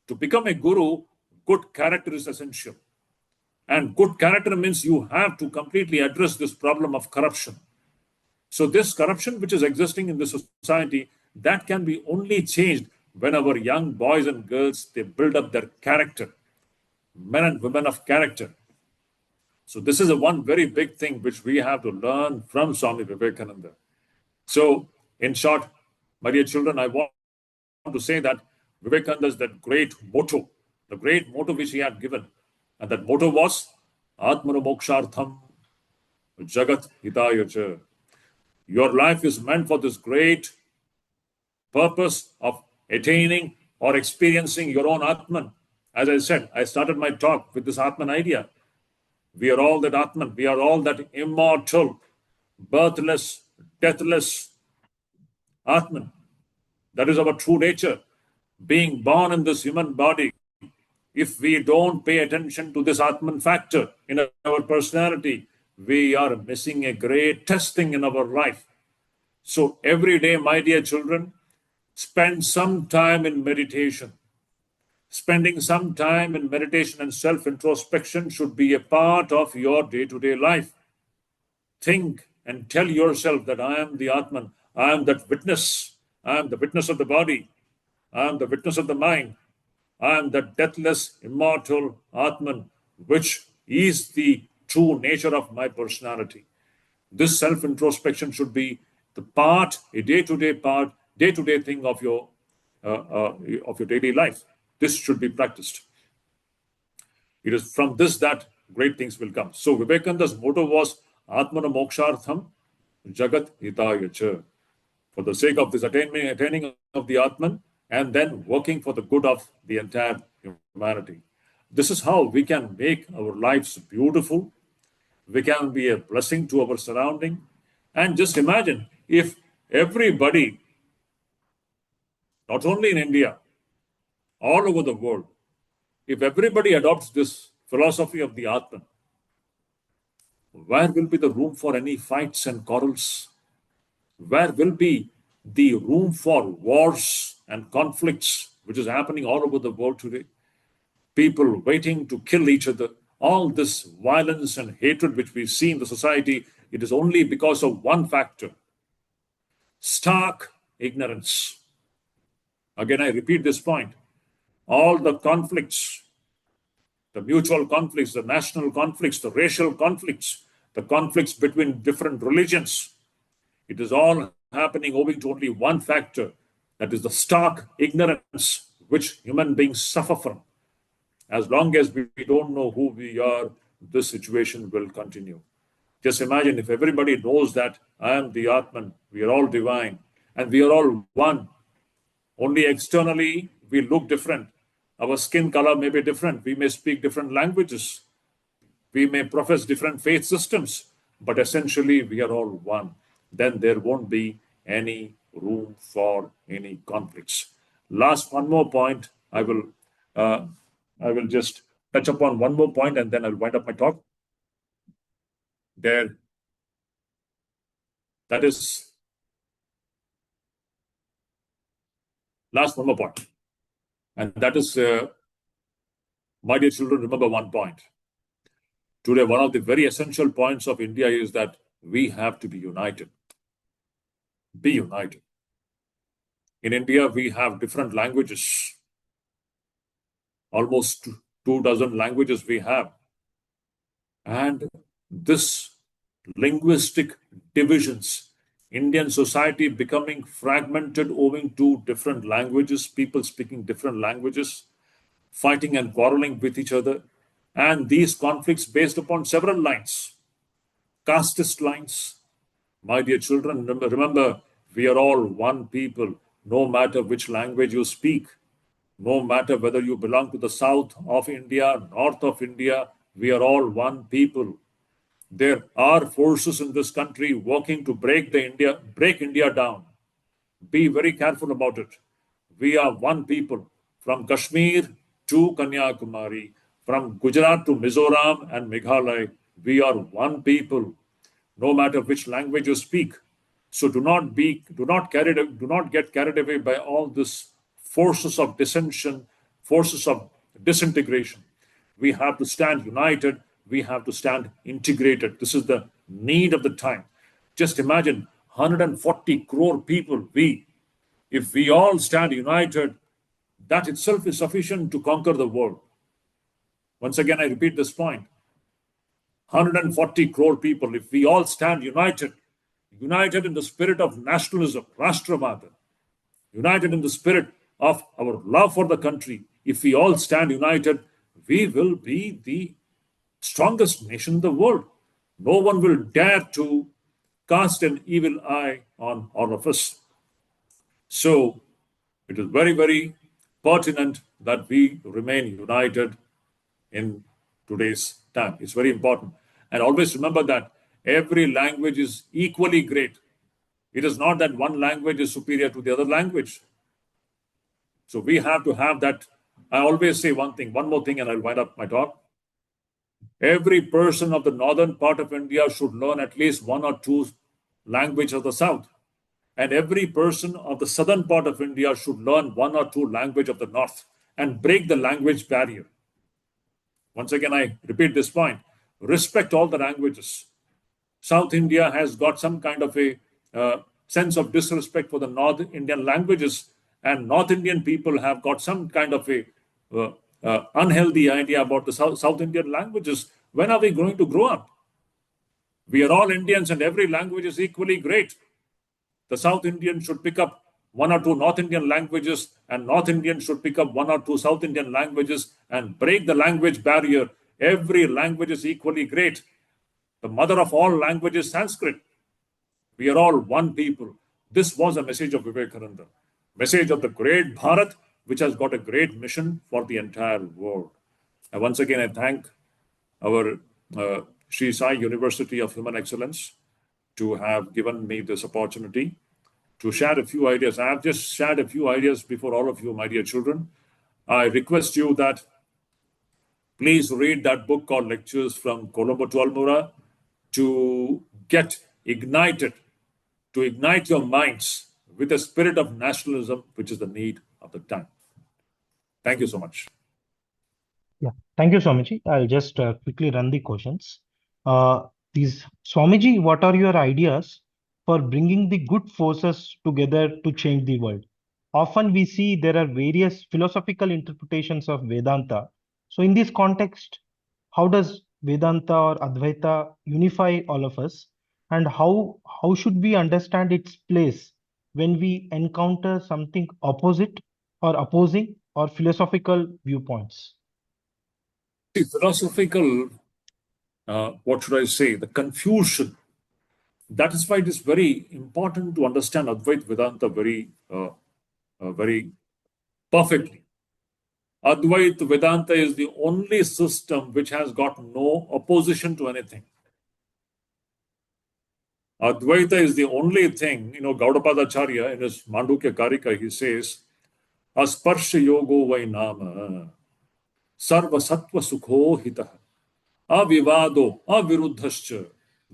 To become a guru, good character is essential. And good character means you have to completely address this problem of corruption. So this corruption which is existing in the society, that can be only changed when our young boys and girls, they build up their character, men and women of character. So this is a one very big thing which we have to learn from Swami Vivekananda. So in short, my dear children, I want to say that Vivekananda's that great motto, the great motto which he had given, and that motto was Atmana Mokshartham Jagat Hitaya Cha. Your life is meant for this great purpose of attaining or experiencing your own Atman. As I said, I started my talk with this Atman idea. We are all that Atman. We are all that immortal, birthless, deathless Atman. That is our true nature. Being born in this human body, if we don't pay attention to this Atman factor in our personality, we are missing a great testing in our life. So every day, my dear children, spend some time in meditation. Spending some time in meditation and self-introspection should be a part of your day-to-day life. Think and tell yourself that I am the Atman. I am that witness. I am the witness of the body. I am the witness of the mind. I am the deathless, immortal Atman, which is the true nature of my personality. This self-introspection should be the part, a day-to-day thing of your daily life. This should be practiced. It is from this that great things will come. So Vivekananda's motto was Atmana Mokshartham Jagat Hitaya Cha. For the sake of this attaining of the Atman, and then working for the good of the entire humanity. This is how we can make our lives beautiful. We can be a blessing to our surrounding. And just imagine if everybody, not only in India, all over the world, if everybody adopts this philosophy of the Atman, where will be the room for any fights and quarrels? Where will be the room for wars and conflicts, which is happening all over the world today? People waiting to kill each other. All this violence and hatred which we see in the society, it is only because of one factor: stark ignorance. Again, I repeat this point. All the conflicts, the mutual conflicts, the national conflicts, the racial conflicts, the conflicts between different religions, it is all happening owing to only one factor, that is the stark ignorance which human beings suffer from. As long as we don't know who we are, this situation will continue. Just imagine if everybody knows that I am the Atman, we are all divine, and we are all one. Only externally we look different. Our skin color may be different. We may speak different languages. We may profess different faith systems, but essentially we are all one. Then there won't be any room for any conflicts. Last one more point. I will just touch upon one more point and then I'll wind up my talk. That is last one more point. And that is, my dear children, remember one point. Today, one of the very essential points of India is that we have to be united. Be united. In India, we have different languages. Almost 24 languages we have. And this linguistic divisions, Indian society becoming fragmented owing to different languages, people speaking different languages, fighting and quarreling with each other, and these conflicts based upon several lines, casteist lines. My dear children, remember, we are all one people, no matter which language you speak, no matter whether you belong to the south of India, north of India, we are all one people. There are forces in this country working to break India down. Be very careful about it. We are one people, from Kashmir to Kanyakumari, from Gujarat to Mizoram and Meghalaya. We are one people, no matter which language you speak. So do not get carried away by all this forces of dissension, forces of disintegration. We have to stand united. We have to stand integrated. This is the need of the time. Just imagine 140 crore people. If we all stand united, that itself is sufficient to conquer the world. Once again, I repeat this point. 140 crore people, if we all stand united in the spirit of nationalism, Rashtravad, united in the spirit of our love for the country, if we all stand united, we will be the strongest nation in the world. No one will dare to cast an evil eye on all of us. So it is very, very pertinent that we remain united in today's time. It's very important. And always remember that every language is equally great. It is not that one language is superior to the other language. So we have to have that. I always say one more thing, and I'll wind up my talk. Every person of the northern part of India should learn at least one or two languages of the south. And every person of the southern part of India should learn one or two languages of the north and break the language barrier. Once again, I repeat this point. Respect all the languages. South India has got some kind of a sense of disrespect for the North Indian languages, and North Indian people have got some kind of a unhealthy idea about the South Indian languages. When are we going to grow up? We are all Indians and every language is equally great. The South Indian should pick up one or two North Indian languages, and North Indian should pick up one or two South Indian languages and break the language barrier. Every language is equally great. The mother of all languages, Sanskrit. We are all one people. This was a message of Vivekananda, message of the great Bharat, which has got a great mission for the entire world. And once again, I thank our Sri Sai University of Human Excellence to have given me this opportunity to share a few ideas. I have just shared a few ideas before all of you, my dear children. I request you that please read that book called Lectures from Colombo to Almora to get ignited, to ignite your minds with the spirit of nationalism, which is the need of the time. Thank you so much.
Yeah, thank you, Swamiji. I'll just quickly run the questions. Swamiji, what are your ideas for bringing the good forces together to change the world? Often we see there are various philosophical interpretations of Vedanta. So in this context, how does Vedanta or Advaita unify all of us? And how should we understand its place when we encounter something opposite or opposing or philosophical viewpoints?
See, philosophical, what should I say, the confusion. That is why it is very important to understand Advaita Vedanta very perfectly. Advaita Vedanta is the only system which has got no opposition to anything. Advaita is the only thing, Gaudapadacharya in his Mandukya Karika, he says, Asparsha yogo vai nama, sarva sattva sukho hitah, avivado aviruddhascha,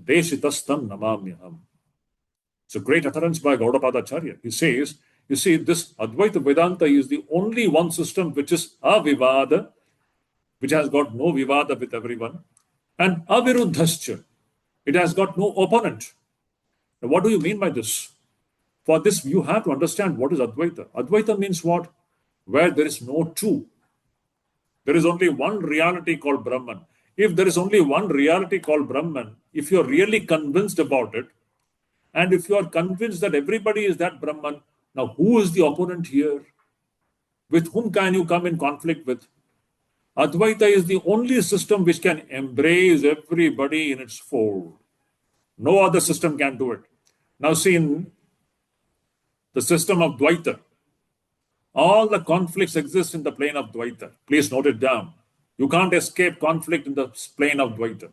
deshitastam namamyaham. It's a great utterance by Gaudapadacharya. He says, you see, this Advaita Vedanta is the only one system which is avivada, which has got no vivada with everyone, and aviruddhascha, it has got no opponent. Now, what do you mean by this? For this, you have to understand what is Advaita. Advaita means what? Where there is no two. There is only one reality called Brahman. If there is only one reality called Brahman, if you're really convinced about it, and if you are convinced that everybody is that Brahman, now who is the opponent here? With whom can you come in conflict with? Advaita is the only system which can embrace everybody in its fold. No other system can do it. Now see, in the system of Dvaita, all the conflicts exist in the plane of Dvaita. Please note it down. You can't escape conflict in the plane of Dvaita.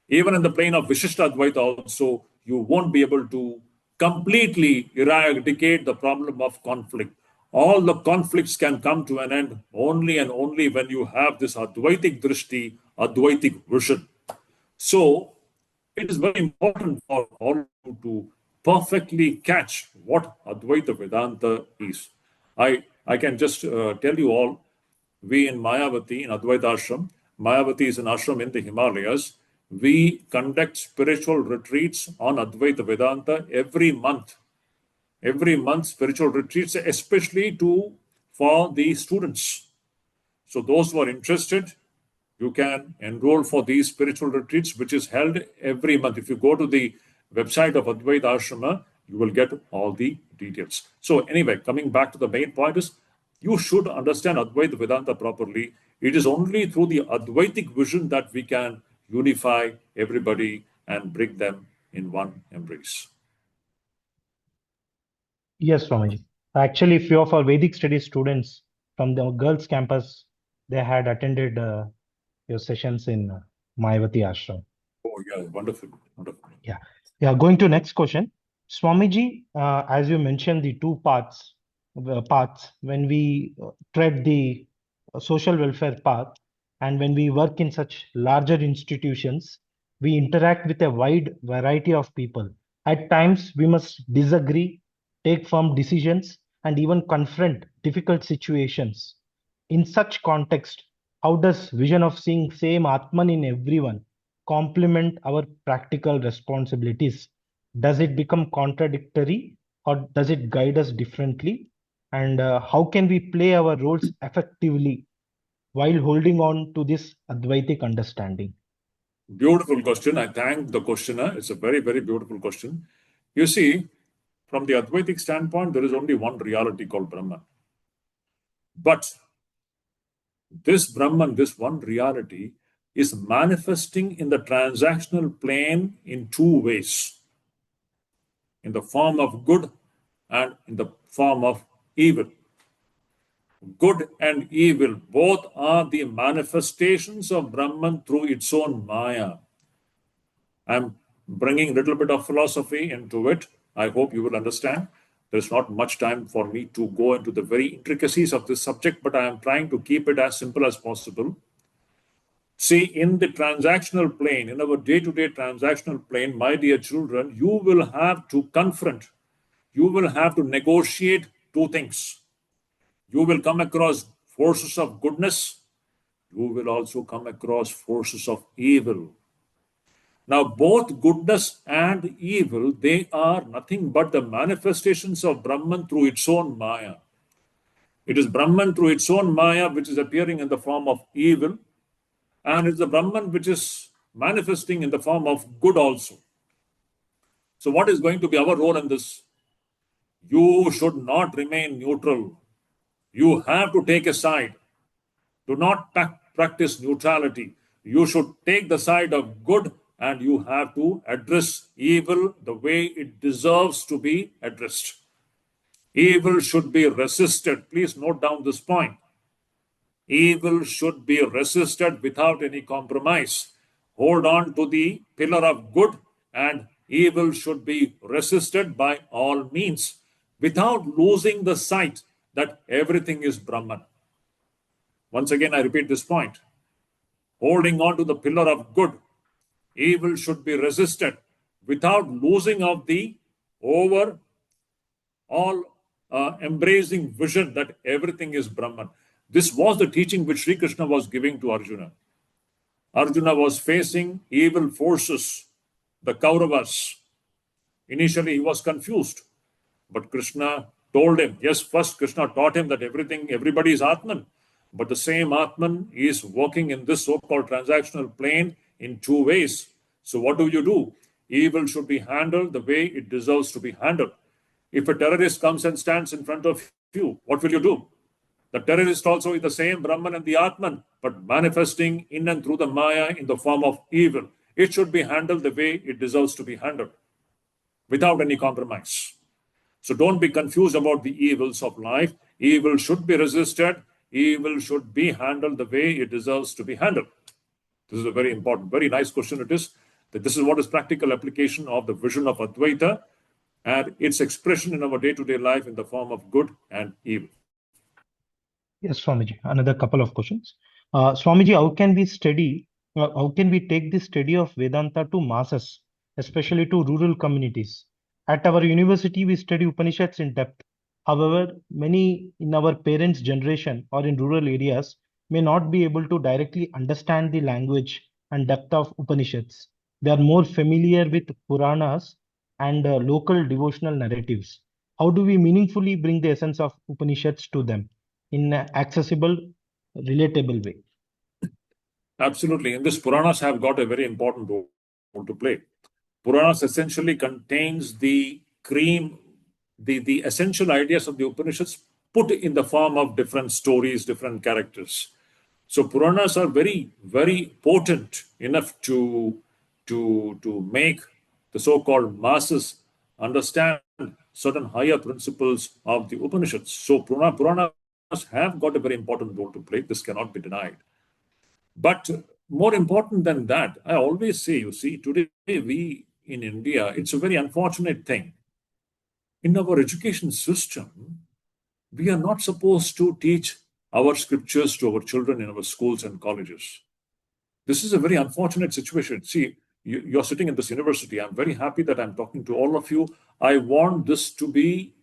Even in the plane of Vishishta Advaita also, you won't be able to completely eradicate the problem of conflict. All the conflicts can come to an end only and only when you have this Advaitic Drishti, Advaitic vision. So, it is very important for all of you to perfectly catch what Advaita Vedanta is. I can just tell you all, we in Mayavati, in Advaita Ashram, Mayavati is an ashram in the Himalayas, we conduct spiritual retreats on Advaita Vedanta every month. Every month, spiritual retreats, especially for the students. So those who are interested, you can enroll for these spiritual retreats, which is held every month. If you go to the website of Advaita Ashrama, you will get all the details. So anyway, coming back to the main point is, you should understand Advaita Vedanta properly. It is only through the Advaitic vision that we can unify everybody and bring them in one embrace.
Yes, Swamiji. Actually, few of our Vedic studies students from the girls' campus, they had attended your sessions in Mayavati Ashram.
Oh, yeah, wonderful, wonderful.
Yeah. Going to next question. Swamiji, as you mentioned, the two paths when we tread the social welfare path and when we work in such larger institutions, we interact with a wide variety of people. At times, we must disagree, take firm decisions, and even confront difficult situations. In such context, how does vision of seeing same Atman in everyone complement our practical responsibilities? Does it become contradictory or does it guide us differently? And how can we play our roles effectively while holding on to this Advaitic understanding?
Beautiful question. I thank the questioner. It's a very, very beautiful question. You see, from the Advaitic standpoint, there is only one reality called Brahman. But this Brahman, this one reality, is manifesting in the transactional plane in two ways, in the form of good and in the form of evil. Good and evil, both are the manifestations of Brahman through its own Maya. I'm bringing a little bit of philosophy into it. I hope you will understand. There's not much time for me to go into the very intricacies of this subject, but I am trying to keep it as simple as possible. See, in the transactional plane, in our day-to-day transactional plane, my dear children, you will have to confront, you will have to negotiate two things. You will come across forces of goodness. You will also come across forces of evil. Now, both goodness and evil, they are nothing but the manifestations of Brahman through its own Maya. It is Brahman through its own Maya which is appearing in the form of evil, and it's the Brahman which is manifesting in the form of good also. So what is going to be our role in this? You should not remain neutral. You have to take a side. Do not practice neutrality. You should take the side of good and you have to address evil the way it deserves to be addressed. Evil should be resisted. Please note down this point. Evil should be resisted without any compromise. Hold on to the pillar of good and evil should be resisted by all means without losing the sight that everything is Brahman. Once again, I repeat this point. Holding on to the pillar of good, evil should be resisted without losing of the over all embracing vision that everything is Brahman. This was the teaching which Sri Krishna was giving to Arjuna. Arjuna was facing evil forces, the Kauravas. Initially, he was confused, but Krishna told him, yes, first Krishna taught him that everybody is Atman, but the same Atman is working in this so-called transactional plane in two ways. So what do? Evil should be handled the way it deserves to be handled. If a terrorist comes and stands in front of you, what will you do? The terrorist also is the same Brahman and the Atman, but manifesting in and through the Maya in the form of evil. It should be handled the way it deserves to be handled, without any compromise. So don't be confused about the evils of life. Evil should be resisted. Evil should be handled the way it deserves to be handled. This is a very important, very nice question it is, that this is what is practical application of the vision of Advaita and its expression in our day-to-day life in the form of good and evil.
Yes, Swamiji. Another couple of questions. Swamiji, how can we take the study of Vedanta to masses, especially to rural communities? At our university, we study Upanishads in depth. However, many in our parents' generation or in rural areas may not be able to directly understand the language and depth of Upanishads. They are more familiar with Puranas and local devotional narratives. How do we meaningfully bring the essence of Upanishads to them in an accessible, relatable way?
Absolutely. And this Puranas have got a very important role to play. Puranas essentially contains the cream, the essential ideas of the Upanishads put in the form of different stories, different characters. So Puranas are very, very potent enough to make the so-called masses understand certain higher principles of the Upanishads. So Puranas have got a very important role to play. This cannot be denied. But more important than that, I always say, you see, today we in India, it's a very unfortunate thing. In our education system, we are not supposed to teach our scriptures to our children in our schools and colleges. This is a very unfortunate situation. See, you're sitting in this university. I'm very happy that I'm talking to all of you. I want this to be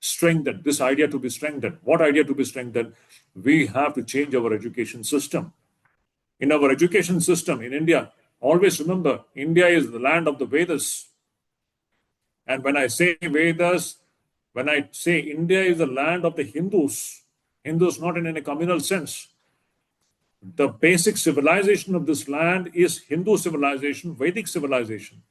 strengthened, this idea to be strengthened. What idea to be strengthened? We have to change our education system. In our education system in India, always remember, India is the land of the Vedas. And when I say Vedas, when I say India is the land of the Hindus not in any communal sense. The basic civilization of this land is Hindu civilization, Vedic civilization.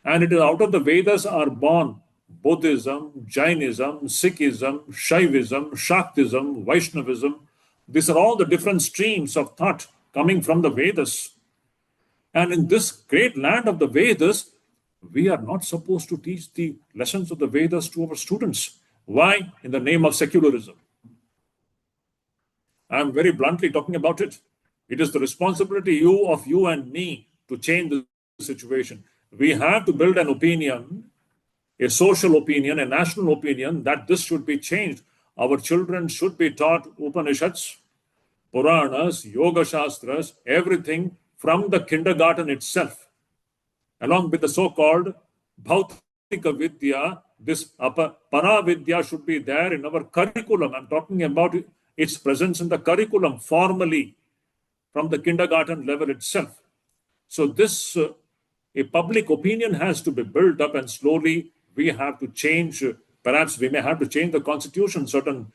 And it is out of the Vedas are born Buddhism, Jainism, Sikhism, Shaivism, Shaktism, Vaishnavism. These are all the different streams of thought coming from the Vedas. And in this great land of the Vedas, we are not supposed to teach the lessons of the Vedas to our students. Why? In the name of secularism. I'm very bluntly talking about it. It is the responsibility of you and me to change the situation. We have to build an opinion, a social opinion, a national opinion that this should be changed. Our children should be taught Upanishads, Puranas, Yoga Shastras, everything from the kindergarten itself, along with the so-called Bhautika Vidya. This Paravidya should be there in our curriculum. I'm talking about its presence in the curriculum formally from the kindergarten level itself. So this, a public opinion has to be built up, and slowly we have to change. Perhaps we may have to change the constitution. Certain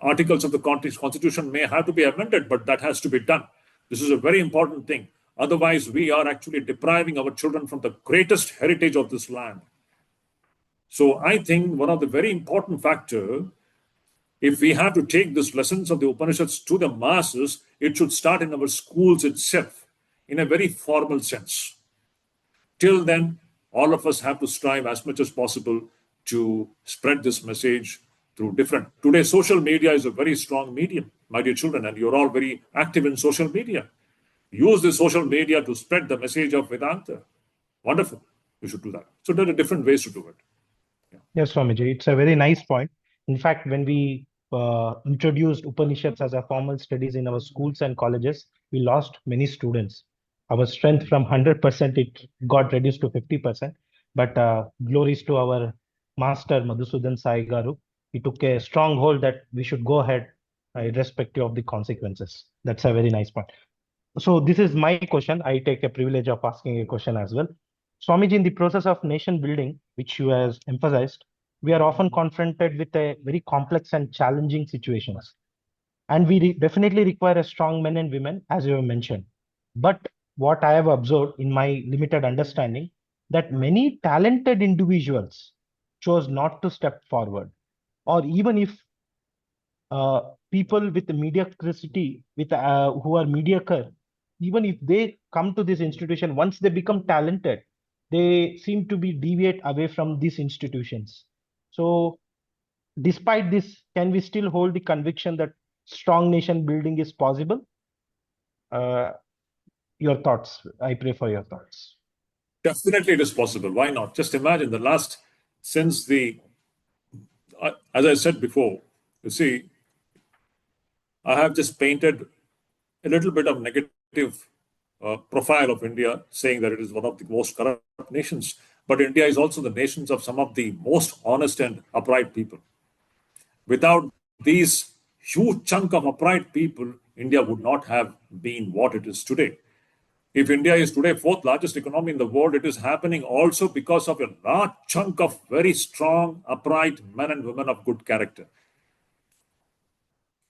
articles of the constitution may have to be amended, but that has to be done. This is a very important thing. Otherwise, we are actually depriving our children from the greatest heritage of this land. So I think one of the very important factors, if we have to take these lessons of the Upanishads to the masses, it should start in our schools itself, in a very formal sense. Till then, all of us have to strive as much as possible to spread this message through different. Today, social media is a very strong medium, my dear children, and you're all very active in social media. Use the social media to spread the message of Vedanta. Wonderful. You should do that. So there are different ways to do it.
Yes, Swamiji, it's a very nice point. In fact, when we introduced Upanishads as a formal studies in our schools and colleges, we lost many students. Our strength from 100%, it got reduced to 50%. But glories to our master, Madhusudan Sai Garu. He took a strong hold that we should go ahead, irrespective of the consequences. That's a very nice point. So this is my question. I take a privilege of asking a question as well. Swamiji, in the process of nation building, which you have emphasized, we are often confronted with a very complex and challenging situations. And we definitely require a strong men and women, as you have mentioned. But what I have observed in my limited understanding, that many talented individuals chose not to step forward. Or even if people with mediocrity, with who are mediocre, even if they come to this institution, once they become talented, they seem to be deviate away from these institutions. So, despite this, can we still hold the conviction that strong nation building is possible? Uh, your thoughts. I pray for your thoughts.
Definitely it is possible. Why not? Just imagine since the, as I said before, you see, I have just painted a little bit of negative profile of India, saying that it is one of the most corrupt nations. But India is also the nations of some of the most honest and upright people. Without these huge chunk of upright people, India would not have been what it is today. If India is today fourth largest economy in the world, it is happening also because of a large chunk of very strong, upright men and women of good character.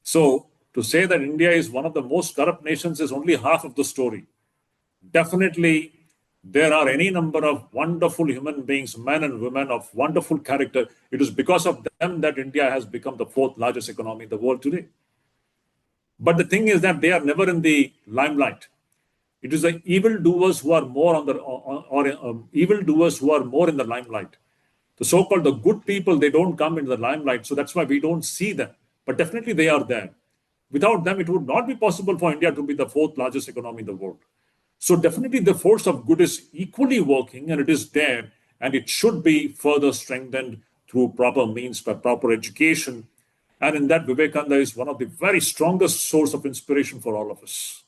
So to say that India is one of the most corrupt nations is only half of the story. Definitely, there are any number of wonderful human beings, men and women of wonderful character. It is because of them that India has become the fourth largest economy in the world today. But the thing is that they are never in the limelight. It is the evildoers who are more on the evildoers who are more in the limelight. The so-called the good people, they don't come into the limelight, so that's why we don't see them. But definitely they are there. Without them, it would not be possible for India to be the fourth largest economy in the world. So definitely the force of good is equally working, and it is there, and it should be further strengthened through proper means, by proper education. And in that, Vivekananda is one of the very strongest source of inspiration for all of us.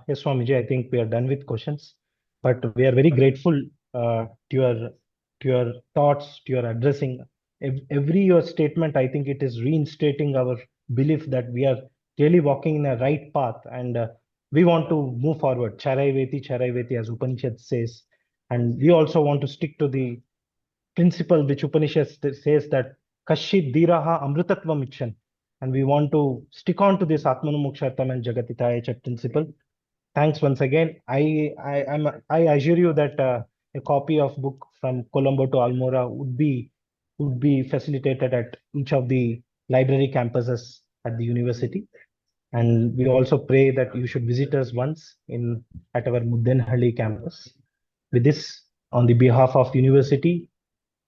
Yes, Swamiji, I think we are done with questions, but we are very grateful to your thoughts, to your addressing. Every your statement, I think it is reinstating our belief that we are really walking in a right path, and we want to move forward. Charai veti, as Upanishad says, and we also want to stick to the principle which Upanishad says that Kashit Diraha Amrutatvam Ichan, and we want to stick on to this Atmanu Mokshartam and Jagatitaya principle. Thanks once again. I assure you that a copy of book from Colombo to Almora would be facilitated at each of the library campuses at the university. And we also pray that you should visit us once at our Muddenhalli campus. With this, on the behalf of university,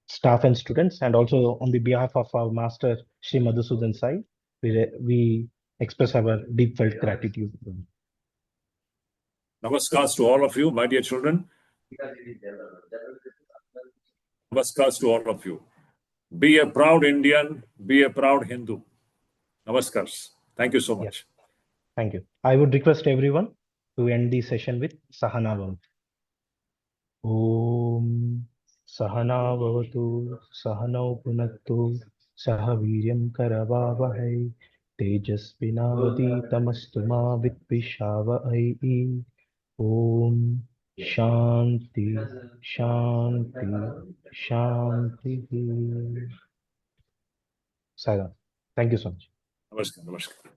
staff and students, and also on the behalf of our master, Sri Madhusudan Sai, we express our deep felt gratitude.
Namaskars to all of you, my dear children. Namaskars to all of you. Be a proud Indian, be a proud Hindu. Namaskars. Thank you so much.
Yes. Thank you. I would request everyone to end the session with Sahana Bhavatu. Om Sahana Bhavatu Sahanau Punattu Sahaviryam Karavavahai Tejasvinavaditamastu ma Vidvishavaai. Om Shanti Shanti Shanti. Sai Ram. Thank you so much.
Namaskar. Namaskar.